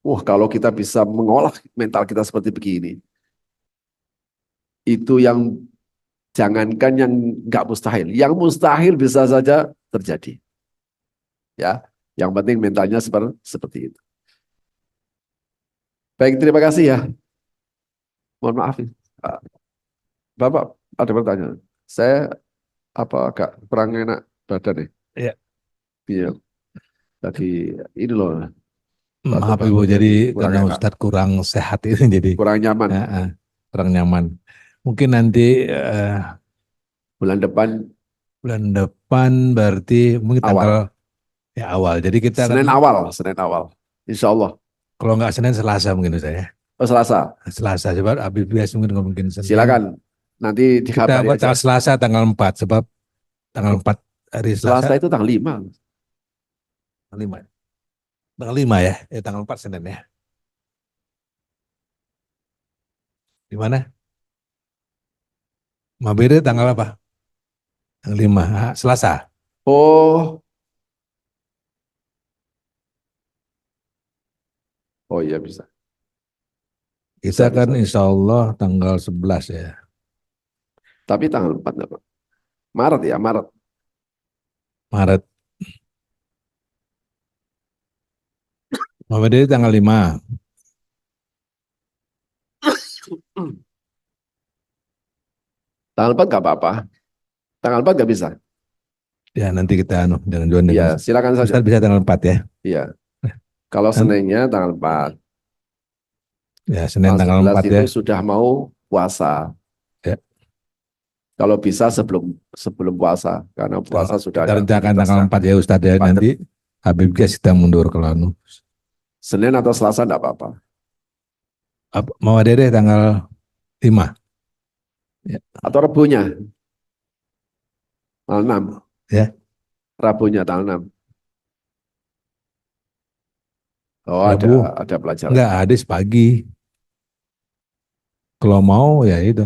Wah, kalau kita bisa mengolah mental kita seperti begini, itu yang jangankan yang nggak mustahil, yang mustahil bisa saja terjadi. Ya, yang penting mentalnya seperti itu. Baik, terima kasih ya. Mohon maaf. Bapak ada pertanyaan. Saya apa agak kurang enak badan nih. Iya. Iya. Tadi ini loh. Maaf Ibu, jadi kurang karena enak. Ustadz kurang sehat ini jadi Kurang nyaman. kurang nyaman. Mungkin nanti Bulan depan bulan depan berarti mungkin tanggal ya awal. Jadi kita Senin kan awal. Insya Allah. kalau nggak Senin Selasa mungkin saya. Oh, Selasa. Selasa sebab Habib bias mungkin Senin. Silakan. Nanti Kita dikabari buat aja. tanggal Selasa tanggal 4 sebab tanggal 4 hari Selasa Selasa itu tanggal 5. tanggal 5. Tanggal 5 ya, tanggal 4 Senin ya. Di mana? Mabere tanggal apa? Tanggal 5, Selasa. Oh, oh iya bisa. Kita Bisa, kan bisa. insya Allah tanggal 11 ya. Tapi tanggal 4 enggak, Pak? Maret ya, Maret. Maret. Mabere tanggal 5. Tanggal 4 nggak apa-apa. Tanggal 4 nggak bisa. Ya nanti kita dengan Juan Iya, dengan silakan saja. Ustaz bisa tanggal 4 ya. Iya. Kalau Kan? Seninnya tanggal 4. Ya Senin Tanggal tanggal 11 4 ya. itu sudah mau puasa. Ya. Kalau bisa sebelum puasa, karena puasa sudah Kita ada rencanakan tanggal aktivitasnya. 4 ya Ustaz ya. Padat. Nanti Habib guys kita mundur ke Lanu. Senin atau Selasa enggak apa-apa. Mau ada deh tanggal 5. Ya. Atau Rebunya, tanggal 6. Ya. Rabunya tanggal 6. Oh, Rabu. ada pelajaran. Enggak, ada pagi. Kalau mau ya itu.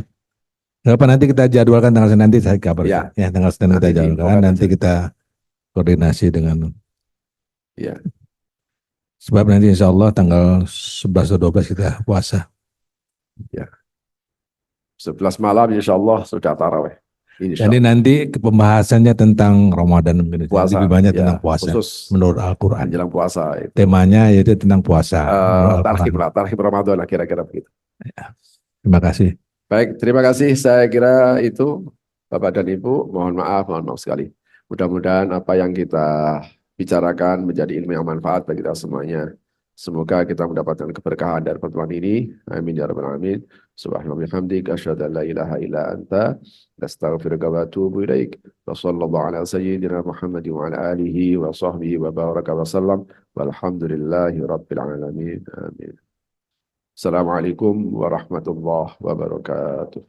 Enggak apa nanti kita jadwalkan tanggal Senin nanti saya kabar. Ya. Ya tanggal Senin kita Nanti jadwalkan. diinfokan Nanti aja. kita koordinasi dengan. Ya. Sebab nanti insya Allah tanggal 11 atau 12 kita puasa. Ya. 11 malam insya Allah sudah taraweh. Insya Jadi Allah. nanti pembahasannya tentang Ramadan mungkin Puasa. lebih banyak Ya, tentang puasa khusus menurut Al-Quran. menjelang puasa itu. Temanya yaitu tentang puasa. menurut Tarhib Al-Quran. lah, tarhib Ramadan lah kira-kira begitu. Terima kasih. Baik, terima kasih. Saya kira itu Bapak dan Ibu, mohon maaf sekali. Mudah-mudahan apa yang kita bicarakan menjadi ilmu yang manfaat bagi kita semuanya. Semoga kita mendapatkan keberkahan dari pertemuan ini. Amin ya rabbal alamin. Subhanallah bihamdika asyhadu an la ilaha illa anta astaghfiruka wa atubu ilaik. Wa sallallahu ala sayyidina Muhammad wa ala alihi wa sahbihi wa baraka wa sallam. Walhamdulillahi rabbil alamin. Amin. Assalamualaikum warahmatullahi wabarakatuh.